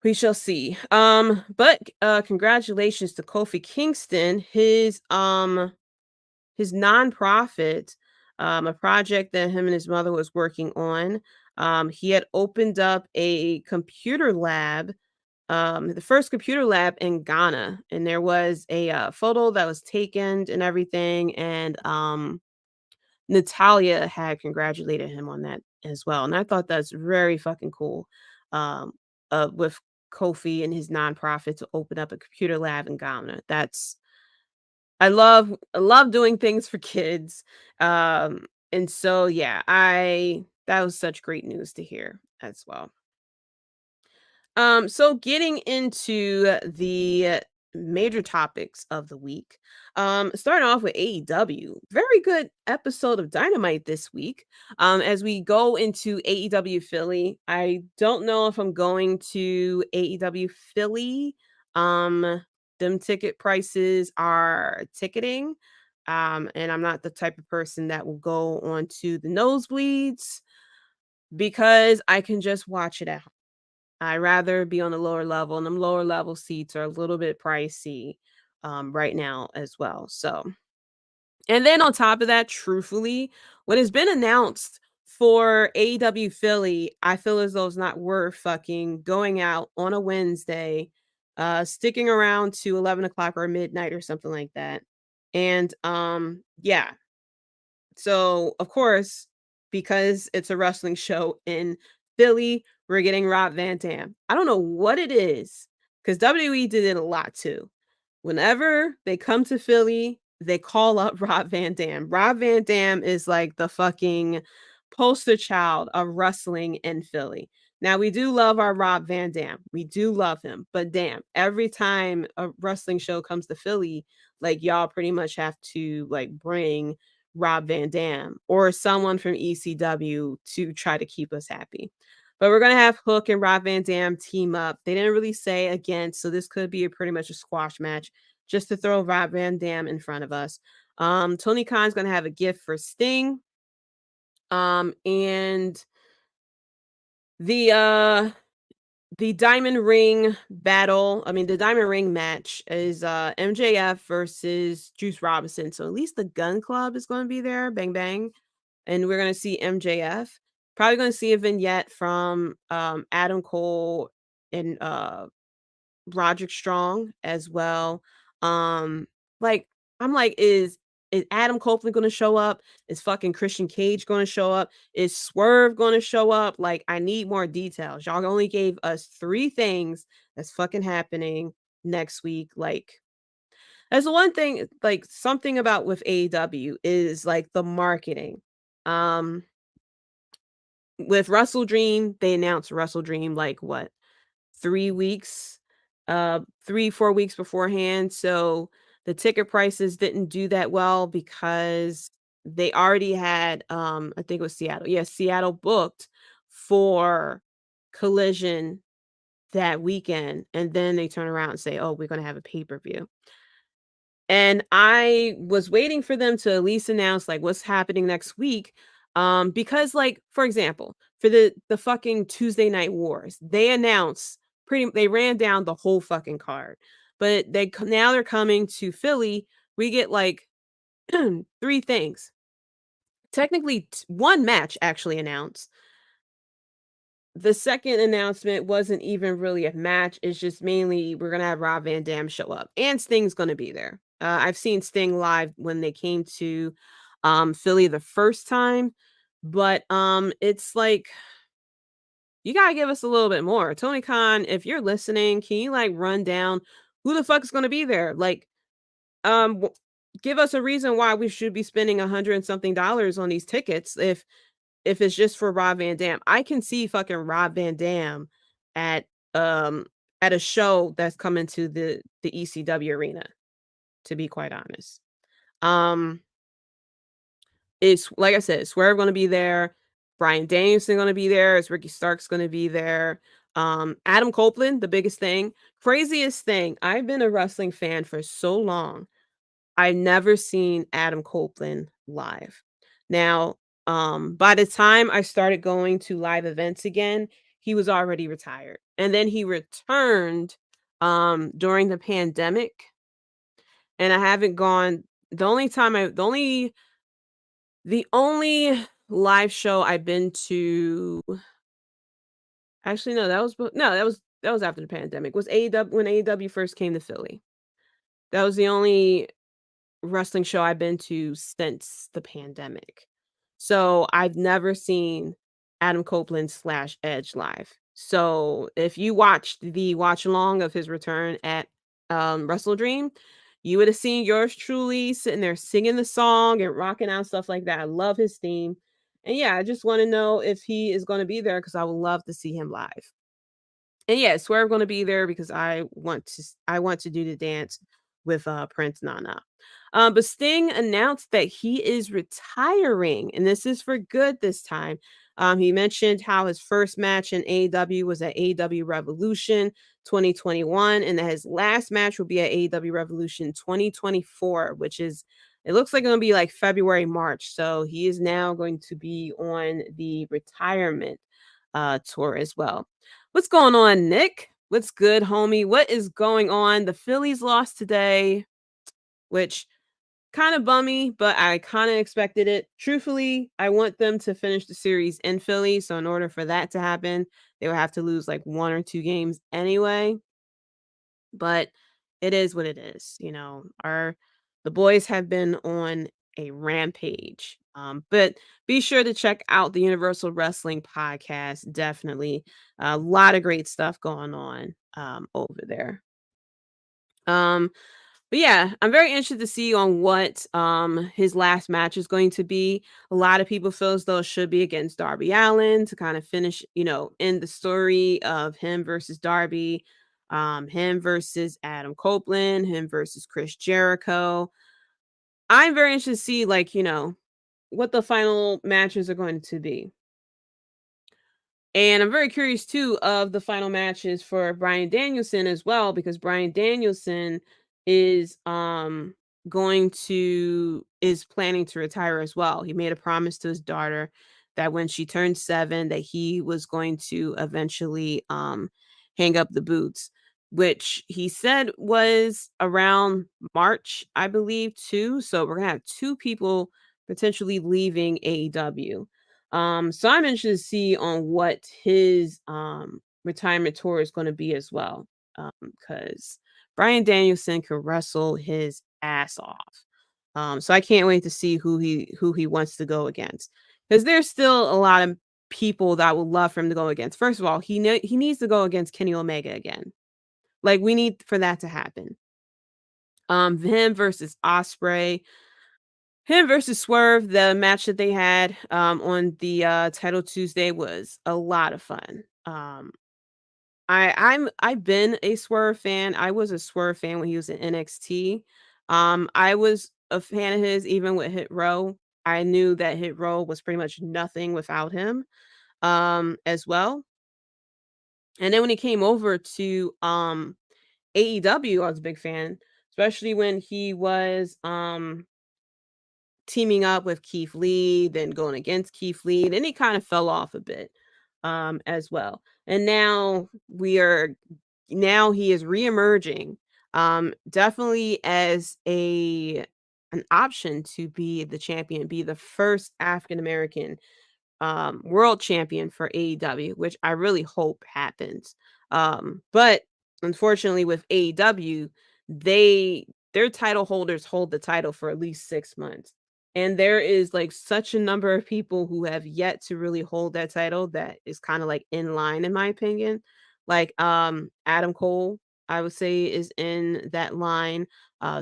We shall see. But congratulations to Kofi Kingston. His nonprofit, a project that him and his mother was working on. He had opened up a computer lab, the first computer lab in Ghana, and there was a photo that was taken and everything, and Natalia had congratulated him on that as well, and I thought that's very fucking cool. Um, with Kofi and his nonprofit to open up a computer lab in Ghana. I love doing things for kids. And so yeah, I that was such great news to hear as well. So getting into the major topics of the week. Starting off with AEW. Very good episode of Dynamite this week. As we go into AEW Philly, I don't know if I'm going to AEW Philly. Them ticket prices are ticketing. And I'm not the type of person that will go onto the nosebleeds because I can just watch it at home. I rather be on the lower level, and them lower level seats are a little bit pricey right now as well. So, and then on top of that, truthfully, what has been announced for AEW Philly, I feel as though it's not worth fucking going out on a Wednesday, sticking around to 11 o'clock or midnight or something like that. And yeah, so, of course, because it's a wrestling show in Philly, we're getting Rob Van Dam. I don't know what it is, because WWE did it a lot too. Whenever they come to Philly, they call up Rob Van Dam. Rob Van Dam is like the fucking poster child of wrestling in Philly. Now, we do love our Rob Van Dam. We do love him. But damn, every time a wrestling show comes to Philly, like y'all pretty much have to like bring Rob Van Dam or someone from ECW to try to keep us happy. But we're gonna have Hook and Rob Van Dam team up. They didn't really say against, so this could be pretty much a squash match just to throw Rob Van Dam in front of us. Tony Khan's gonna have a gift for Sting. And the Diamond Ring battle, I mean the Diamond Ring match is MJF versus Juice Robinson. So at least the Gun Club is going to be there. Bang bang. And we're going to see MJF. Probably going to see a vignette from Adam Cole and Roderick Strong as well. Like I'm like, is is Adam Copeland going to show up? Is fucking Christian Cage going to show up? Is Swerve going to show up? Like, I need more details. Y'all only gave us 3 things that's fucking happening next week. Like, that's the one thing, like, something about with AEW is like the marketing. With Wrestle Dream, they announced Wrestle Dream like what, 3 weeks, 3-4 weeks beforehand. So the ticket prices didn't do that well because they already had, I think it was Seattle. Yeah, Seattle booked for Collision that weekend, and then they turn around and say, "Oh, we're gonna have a pay-per-view." And I was waiting for them to at least announce like what's happening next week. Because like, for example, for the fucking Tuesday Night Wars, they announced they ran down the whole fucking card. But now they're coming to Philly. We get like 3 things. Technically, 1 match actually announced. The second announcement wasn't even really a match. It's just mainly we're gonna have Rob Van Dam show up, and Sting's gonna be there. I've seen Sting live when they came to Philly the first time, but it's like you gotta give us a little bit more. Tony Khan, if you're listening, can you like run down who the fuck is gonna be there? Like, give us a reason why we should be spending $100 and something on these tickets if it's just for Rob Van Dam. I can see fucking Rob Van Dam at um at a show that's coming to the ECW arena, to be quite honest. It's like I said, Swerve gonna be there, Bryan Danielson gonna be there, is Ricky Starks gonna be there. Adam Copeland, the biggest thing, craziest thing. I've been a wrestling fan for so long. I've never seen Adam Copeland live. Now, by the time I started going to live events again, he was already retired. And then he returned during the pandemic. And I haven't gone the only live show I've been to, actually no, that was after the pandemic. Was AEW when AEW first came to Philly. That was the only wrestling show I've been to since the pandemic. So I've never seen Adam Copeland / Edge live. So if you watched the watch along of his return at Wrestle Dream, you would have seen yours truly sitting there singing the song and rocking out, stuff like that. I love his theme. And yeah, I just want to know if he is going to be there because I would love to see him live. And yeah, Swerve going to be there because I want to do the dance with Prince Nana. But Sting announced that he is retiring, and this is for good this time. He mentioned how his first match in AEW was at AEW Revolution 2021, and that his last match will be at AEW Revolution 2024, which is, it looks like it's going to be like February, March. So he is now going to be on the retirement tour as well. What's going on, Nick? What's good, homie? What is going on? The Phillies lost today, which kind of bummy, but I kind of expected it. Truthfully, I want them to finish the series in Philly. So in order for that to happen, they would have to lose like 1 or 2 games anyway. But it is what it is. You know, the boys have been on a rampage. But be sure to check out the Universal Wrestling Podcast. Definitely a lot of great stuff going on over there. But yeah, I'm very interested to see on what his last match is going to be. A lot of people feel as though it should be against Darby Allin to kind of finish, end the story of him versus Darby, him versus Adam Copeland, him versus Chris Jericho. I'm very interested to see, like, what the final matches are going to be. And I'm very curious too of the final matches for Bryan Danielson as well, because Bryan Danielson is planning to retire as well. He made a promise to his daughter that when she turned 7 that he was going to eventually hang up the boots, which he said was around March, I believe, too. So we're gonna have 2 people potentially leaving AEW. So I'm interested to see on what his retirement tour is going to be as well. Because Bryan Danielson could wrestle his ass off. So I can't wait to see who he wants to go against, because there's still a lot of people that would love for him to go against. First of all, he needs to go against Kenny Omega again. Like, we need for that to happen. Him versus Osprey, him versus Swerve. The match that they had on the Title Tuesday was a lot of fun. I've been a Swerve fan. I was a Swerve fan when he was in NXT. I was a fan of his even with Hit Row. I knew that Hit Row was pretty much nothing without him, as well. And then when he came over to AEW, I was a big fan, especially when he was teaming up with Keith Lee, then going against Keith Lee. Then he kind of fell off a bit, as well. And now he is reemerging, definitely as an option to be the champion, be the first African American world champion for AEW, which I really hope happens. But unfortunately, with AEW, their title holders hold the title for at least 6 months. And there is like such a number of people who have yet to really hold that title that is kind of like in line, in my opinion. Like Adam Cole, I would say, is in that line.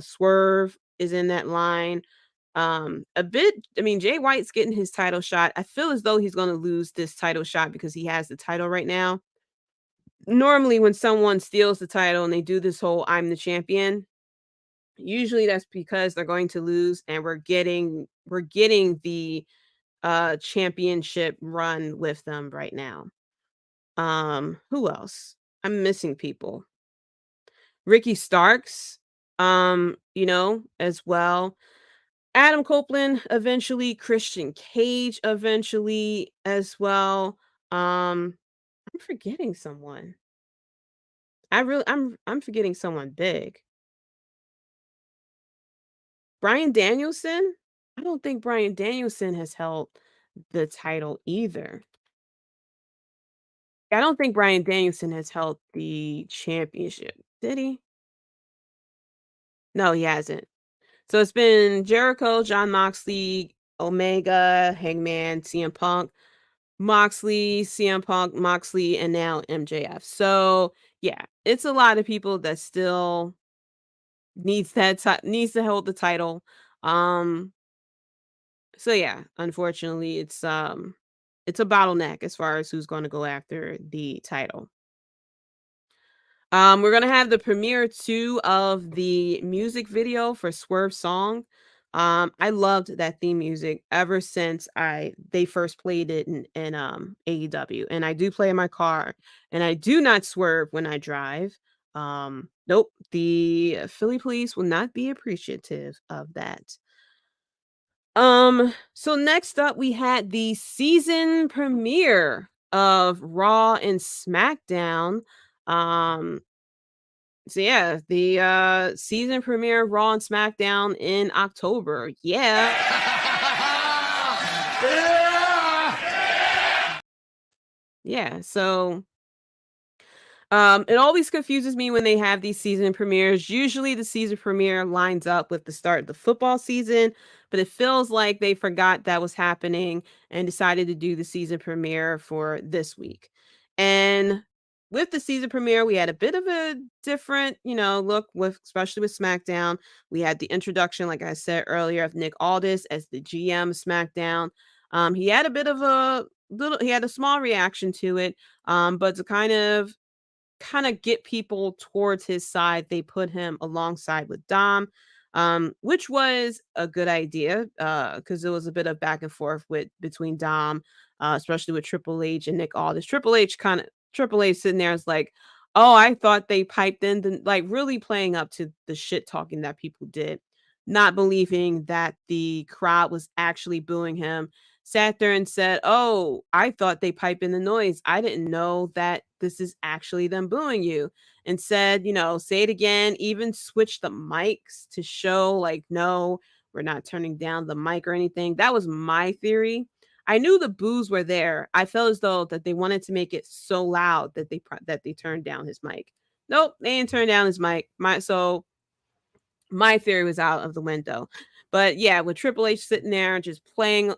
Swerve is in that line. A bit, I mean, Jay White's getting his title shot. I feel as though he's going to lose this title shot because he has the title right now. Normally when someone steals the title and they do this whole I'm the champion, usually that's because they're going to lose, and we're getting the championship run with them right now. Who else? I'm missing people. Ricky Starks, as well. Adam Copeland eventually, Christian Cage eventually as well. I'm forgetting someone. I'm forgetting someone big. Bryan Danielson? I don't think Bryan Danielson has held the title either. I don't think Bryan Danielson has held the championship. Did he? No, he hasn't. So it's been Jericho, Jon Moxley, Omega, Hangman, CM Punk, Moxley, CM Punk, Moxley, and now MJF. So yeah, it's a lot of people that still needs to hold the title. So yeah, unfortunately, it's a bottleneck as far as who's going to go after the title. We're gonna have the premiere too of the music video for Swerve Song. I loved that theme music ever since they first played it in AEW, and I do play in my car, and I do not swerve when I drive. Nope, the Philly police will not be appreciative of that. So next up we had the season premiere of Raw and SmackDown. So yeah, the season premiere of Raw and SmackDown in October. Yeah. Yeah, so it always confuses me when they have these season premieres. Usually the season premiere lines up with the start of the football season, but it feels like they forgot that was happening and decided to do the season premiere for this week. And with the season premiere, we had a bit of a different, look especially with SmackDown. We had the introduction, like I said earlier, of Nick Aldis as the GM of SmackDown. He had he had a small reaction to it, but to kind of get people towards his side, they put him alongside with Dom, which was a good idea, because there was a bit of back and forth between Dom, especially with Triple H and Nick Aldis. Triple H sitting there is like, oh, I thought they piped in, like really playing up to the shit talking that people did, not believing that the crowd was actually booing him. Sat there and said, oh, I thought they pipe in the noise. I didn't know that this is actually them booing you. And said, say it again, even switch the mics to show like, no, we're not turning down the mic or anything. That was my theory. I knew the boos were there. I felt as though that they wanted to make it so loud that they turned down his mic. Nope, they didn't turn down his mic. My theory was out of the window. But yeah, with Triple H sitting there just playing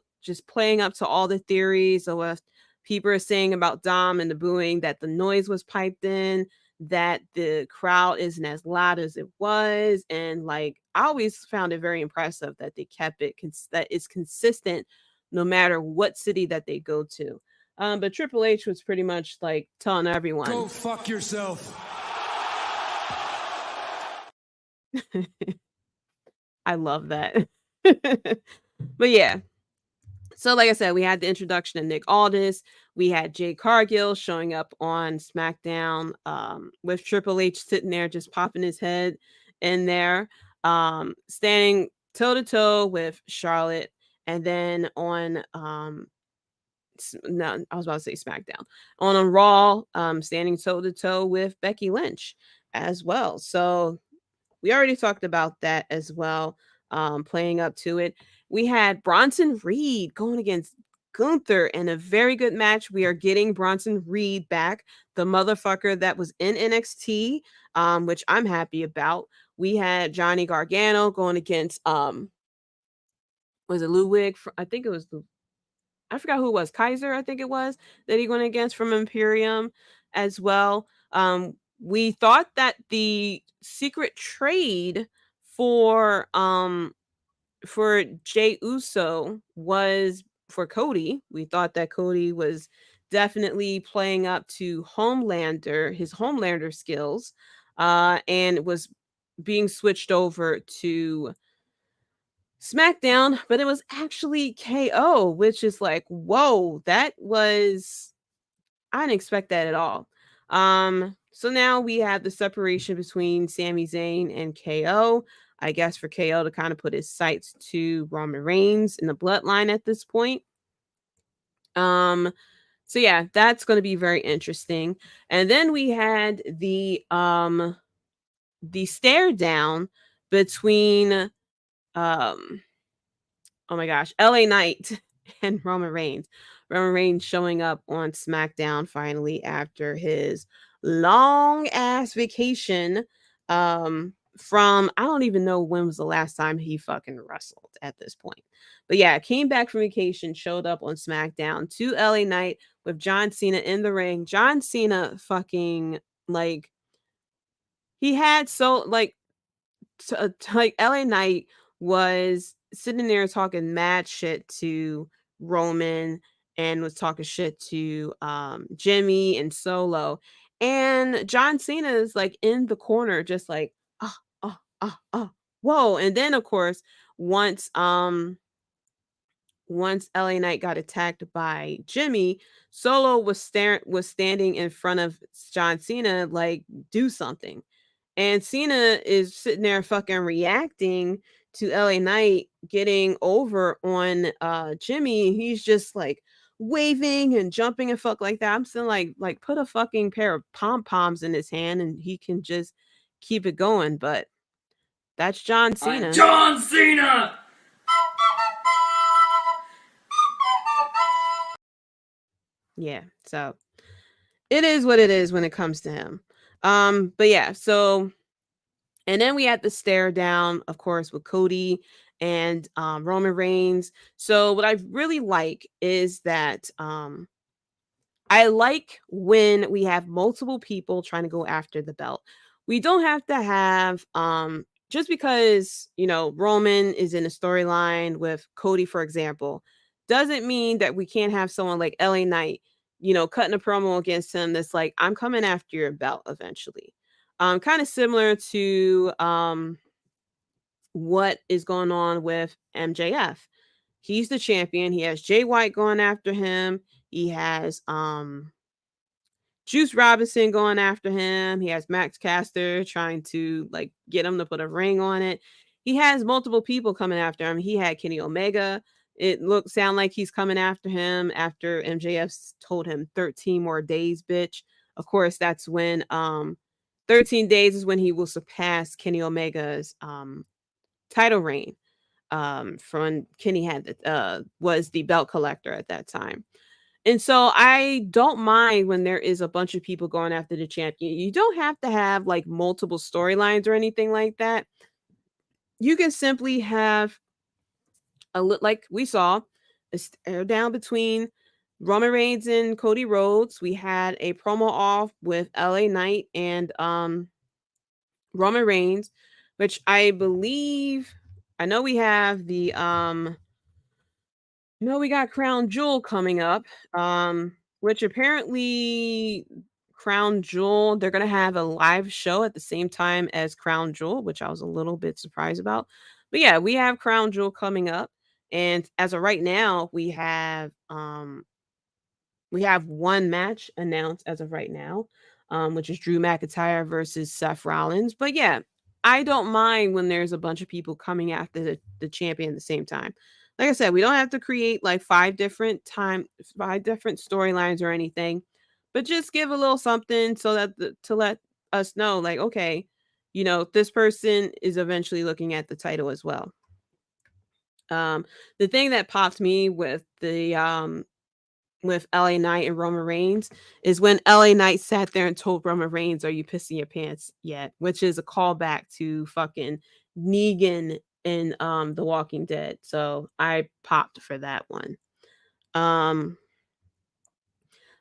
up to all the theories of what people are saying about Dom and the booing, that the noise was piped in, that the crowd isn't as loud as it was. And like, I always found it very impressive that they kept it, that it's consistent no matter what city that they go to. But Triple H was pretty much like telling everyone, go fuck yourself. I love that. But yeah. So like I said, we had the introduction of Nick Aldis. We had Jade Cargill showing up on SmackDown, with Triple H sitting there just popping his head in there, standing toe to toe with Charlotte. And then on no, I was about to say SmackDown. On Raw, standing toe to toe with Becky Lynch as well. So we already talked about that as well, playing up to it. We had Bronson Reed going against Gunther in a very good match. We are getting Bronson Reed back, the motherfucker that was in NXT, which I'm happy about. We had Johnny Gargano going against was it Ludwig? I think it was I forgot who it was. Kaiser, I think it was, that he went against from Imperium as well. We thought that the secret trade for Jey Uso was for Cody. We thought that Cody was definitely playing up to his Homelander skills, and was being switched over to SmackDown, but it was actually KO, which is like, whoa, that was, I didn't expect that at all. So now we have the separation between Sami Zayn and KO. I guess for KO to kind of put his sights to Roman Reigns in the bloodline at this point. So yeah, that's going to be very interesting. And then we had the stare down between oh my gosh, LA Knight and Roman Reigns. Roman Reigns showing up on SmackDown finally after his long ass vacation, from, I don't even know when was the last time he fucking wrestled at this point. But yeah, came back from vacation, showed up on SmackDown to LA Knight with John Cena in the ring. John Cena fucking, like, he had so like like LA Knight was sitting there talking mad shit to Roman, and was talking shit to Jimmy and Solo. And John Cena is like in the corner, just like, oh, oh, oh, oh, whoa. And then of course, once LA Knight got attacked by Jimmy, Solo was standing in front of John Cena, like, do something. And Cena is sitting there fucking reacting to LA Knight getting over on Jimmy. He's just like waving and jumping and fuck like that. I'm still like put a fucking pair of pom-poms in his hand and he can just keep it going. But that's John Cena. John Cena! Yeah, so it is what it is when it comes to him. But yeah, so, and then we had the stare down, of course, with Cody and Roman Reigns. So what I really like is that I like when we have multiple people trying to go after the belt. We don't have to have just because, you know, Roman is in a storyline with Cody, for example, doesn't mean that we can't have someone like LA Knight, you know, cutting a promo against him that's like, I'm coming after your belt eventually. Kind of similar to what is going on with MJF. He's the champion. He has Jay White going after him. He has Juice Robinson going after him. He has Max Caster trying to like get him to put a ring on it. He has multiple people coming after him. He had Kenny Omega. It sound like he's coming after him after MJF told him 13 more days, bitch. Of course, that's when 13 days is when he will surpass Kenny Omega's title reign. From Kenny had was the belt collector at that time. And so I don't mind when there is a bunch of people going after the champion. You don't have to have like multiple storylines or anything like that. You can simply have like we saw, a stare down between Roman Reigns and Cody Rhodes. We had a promo off with LA Knight and Roman Reigns, which I believe, I know we have the no, we got Crown Jewel coming up, which apparently Crown Jewel, they're gonna have a live show at the same time as Crown Jewel, which I was a little bit surprised about. But yeah, we have Crown Jewel coming up, and as of right now, we have one match announced as of right now, which is Drew McIntyre versus Seth Rollins. But yeah, I don't mind when there's a bunch of people coming after the champion at the same time. Like I said, we don't have to create like five different storylines or anything, but just give a little something so that to let us know, like, okay, this person is eventually looking at the title as well. The thing that popped me with LA Knight and Roman Reigns is when LA Knight sat there and told Roman Reigns, "Are you pissing your pants yet?" Which is a callback to fucking Negan in The Walking Dead. So I popped for that one. But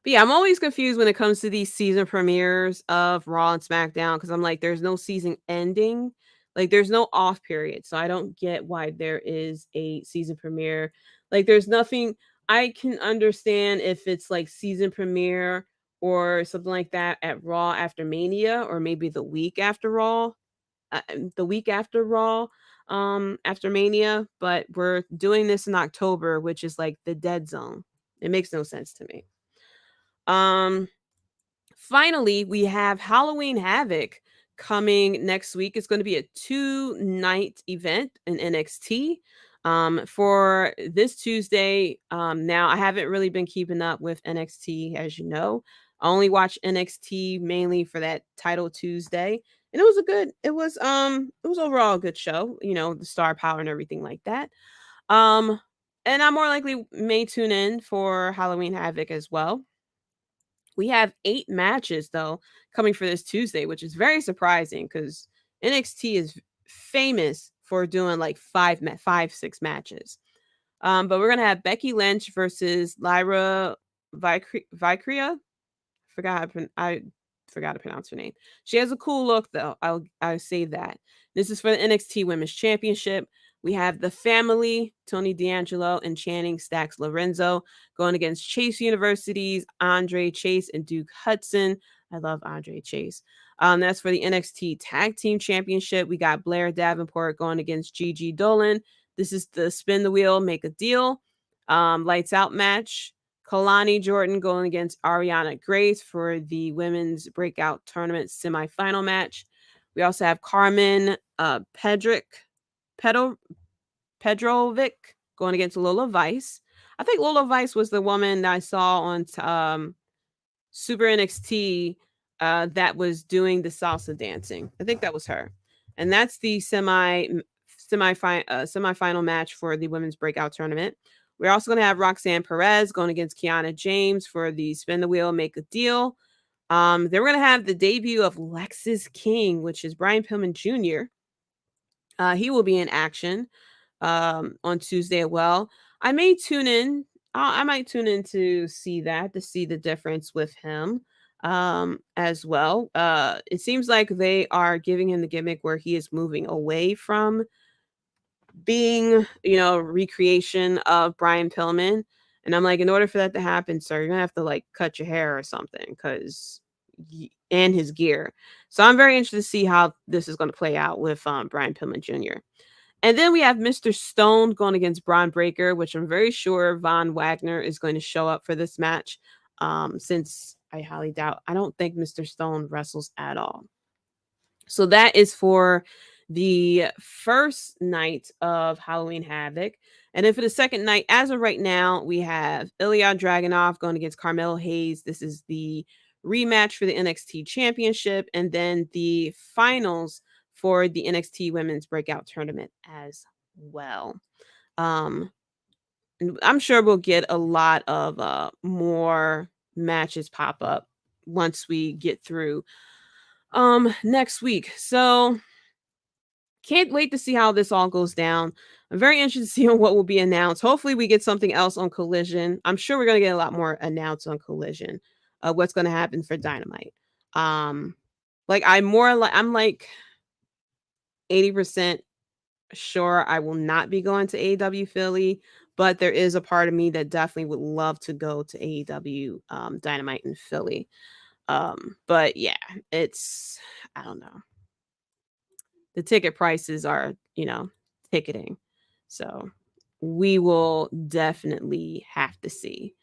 yeah, I'm always confused when it comes to these season premieres of Raw and SmackDown because I'm like, there's no season ending. Like, there's no off period. So I don't get why there is a season premiere. Like, there's nothing. I can understand if it's like season premiere or something like that at Raw after Mania, or maybe the week after Raw, after Mania. But we're doing this in October, which is like the dead zone. It makes no sense to me. Finally, we have Halloween Havoc coming next week. It's going to be a 2-night event in NXT. For this Tuesday. Now I haven't really been keeping up with NXT, as you know. I only watch NXT mainly for that Title Tuesday. And it was overall a good show, the star power and everything like that. And I more likely may tune in for Halloween Havoc as well. We have 8 matches though coming for this Tuesday, which is very surprising because NXT is famous for doing like 6 matches. But we're gonna have Becky Lynch versus Lyra Valkyria. I forgot to pronounce her name. She has a cool look though. I'll say that. This is for the NXT Women's Championship. We have the family, Tony D'Angelo and Channing Stacks Lorenzo, going against Chase University's Andre Chase and Duke Hudson. I love Andre Chase. That's for the NXT Tag Team Championship. We got Blair Davenport going against Gigi Dolan. This is the spin the wheel, make a deal. Lights out match. Kalani Jordan going against Ariana Grace for the Women's Breakout Tournament semifinal match. We also have Carmen Pedrovic going against Lola Vice. I think Lola Vice was the woman that I saw on Super NXT that was doing the salsa dancing. I think that was her. And that's the semifinal match for the Women's Breakout Tournament. We're also going to have Roxanne Perez going against Kiana James for the spin the wheel, make a deal. Then we're going to have the debut of Lexis King, which is Brian Pillman Jr. He will be in action on Tuesday as well. I may tune in. I might tune in to see the difference with him as well. It seems like they are giving him the gimmick where he is moving away from being, recreation of Brian Pillman. And I'm like, in order for that to happen, sir, you're gonna have to like cut your hair or something, and his gear. So I'm very interested to see how this is going to play out with Brian Pillman Jr. And then we have Mr. Stone going against Braun Breaker, which I'm very sure Von Wagner is going to show up for this match. Since I highly doubt, I don't think Mr. Stone wrestles at all. So that is for the first night of Halloween Havoc. And then for the second night, as of right now, we have Ilya Dragunov going against Carmelo Hayes. This is the rematch for the NXT Championship, and then the finals for the NXT Women's Breakout Tournament as well. I'm sure we'll get a lot of more matches pop up once we get through next week. So can't wait to see how this all goes down. I'm very interested to see on what will be announced. Hopefully we get something else on Collision. I'm sure we're going to get a lot more announced on Collision of what's going to happen for Dynamite. Like I'm like 80% sure I will not be going to AEW Philly, but there is a part of me that definitely would love to go to AEW Dynamite in Philly. But yeah, I don't know. The ticket prices are, ticketing. So we will definitely have to see.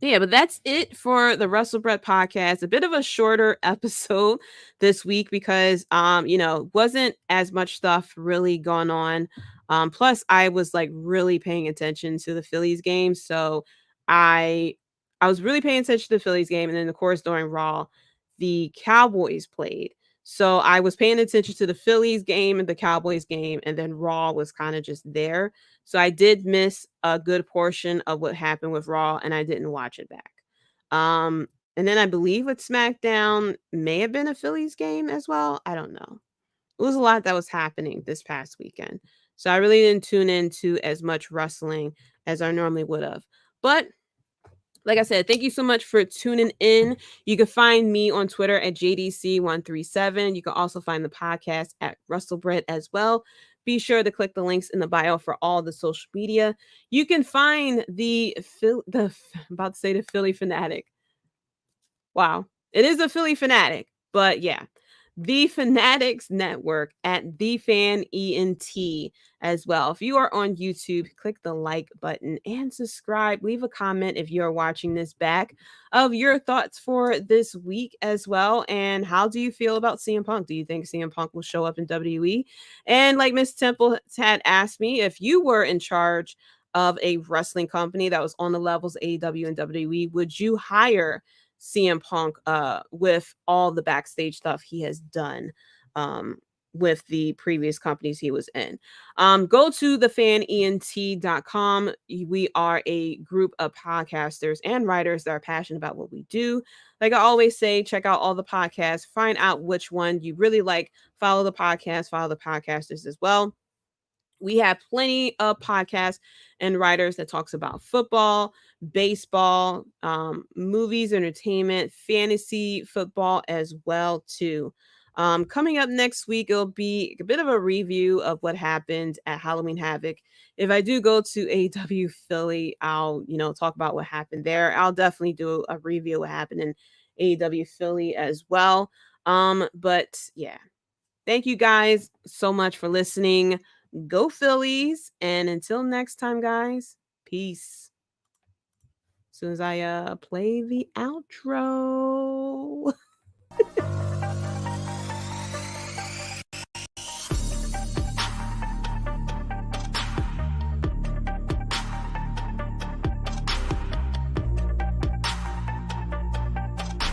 Yeah, but that's it for the Wrestlebread podcast. A bit of a shorter episode this week because wasn't as much stuff really going on. Plus I was like really paying attention to the Phillies game. So I was really paying attention to the Phillies game, and then of course during Raw, the Cowboys played. So I was paying attention to the Phillies game and the Cowboys game, and then Raw was kind of just there. So I did miss a good portion of what happened with Raw, and I didn't watch it back. And then I believe with SmackDown may have been a Phillies game as well. I don't know. It was a lot that was happening this past weekend. So I really didn't tune into as much wrestling as I normally would have. But like I said, thank you so much for tuning in. You can find me on Twitter at JDC137. You can also find the podcast at Wrestlebread as well. Be sure to click the links in the bio for all the social media. You can find I'm about to say the Philly Fanatic. Wow. It is a Philly Fanatic, but yeah. The Fanatics Network at The Fan ENT as well. If you are on YouTube, click the like button and subscribe. Leave a comment if you're watching this back of your thoughts for this week as well. And how do you feel about CM Punk? Do you think CM Punk will show up in WWE? And like Miss Temple had asked me, if you were in charge of a wrestling company that was on the levels of AEW and WWE, would you hire CM Punk with all the backstage stuff he has done with the previous companies he was in? Go to thefanent.com. We are a group of podcasters and writers that are passionate about what we do. Like I always say, check out all the podcasts, find out which one you really like, follow the podcast, follow the podcasters as well. We have plenty of podcasts and writers that talks about football, baseball, movies, entertainment, fantasy football as well too. Coming up next week, it'll be a bit of a review of what happened at Halloween Havoc. If I do go to AEW Philly, I'll talk about what happened there. I'll definitely do a review of what happened in AEW Philly as well. But yeah, thank you guys so much for listening. Go Phillies. And until next time, guys, peace. As soon as I play the outro.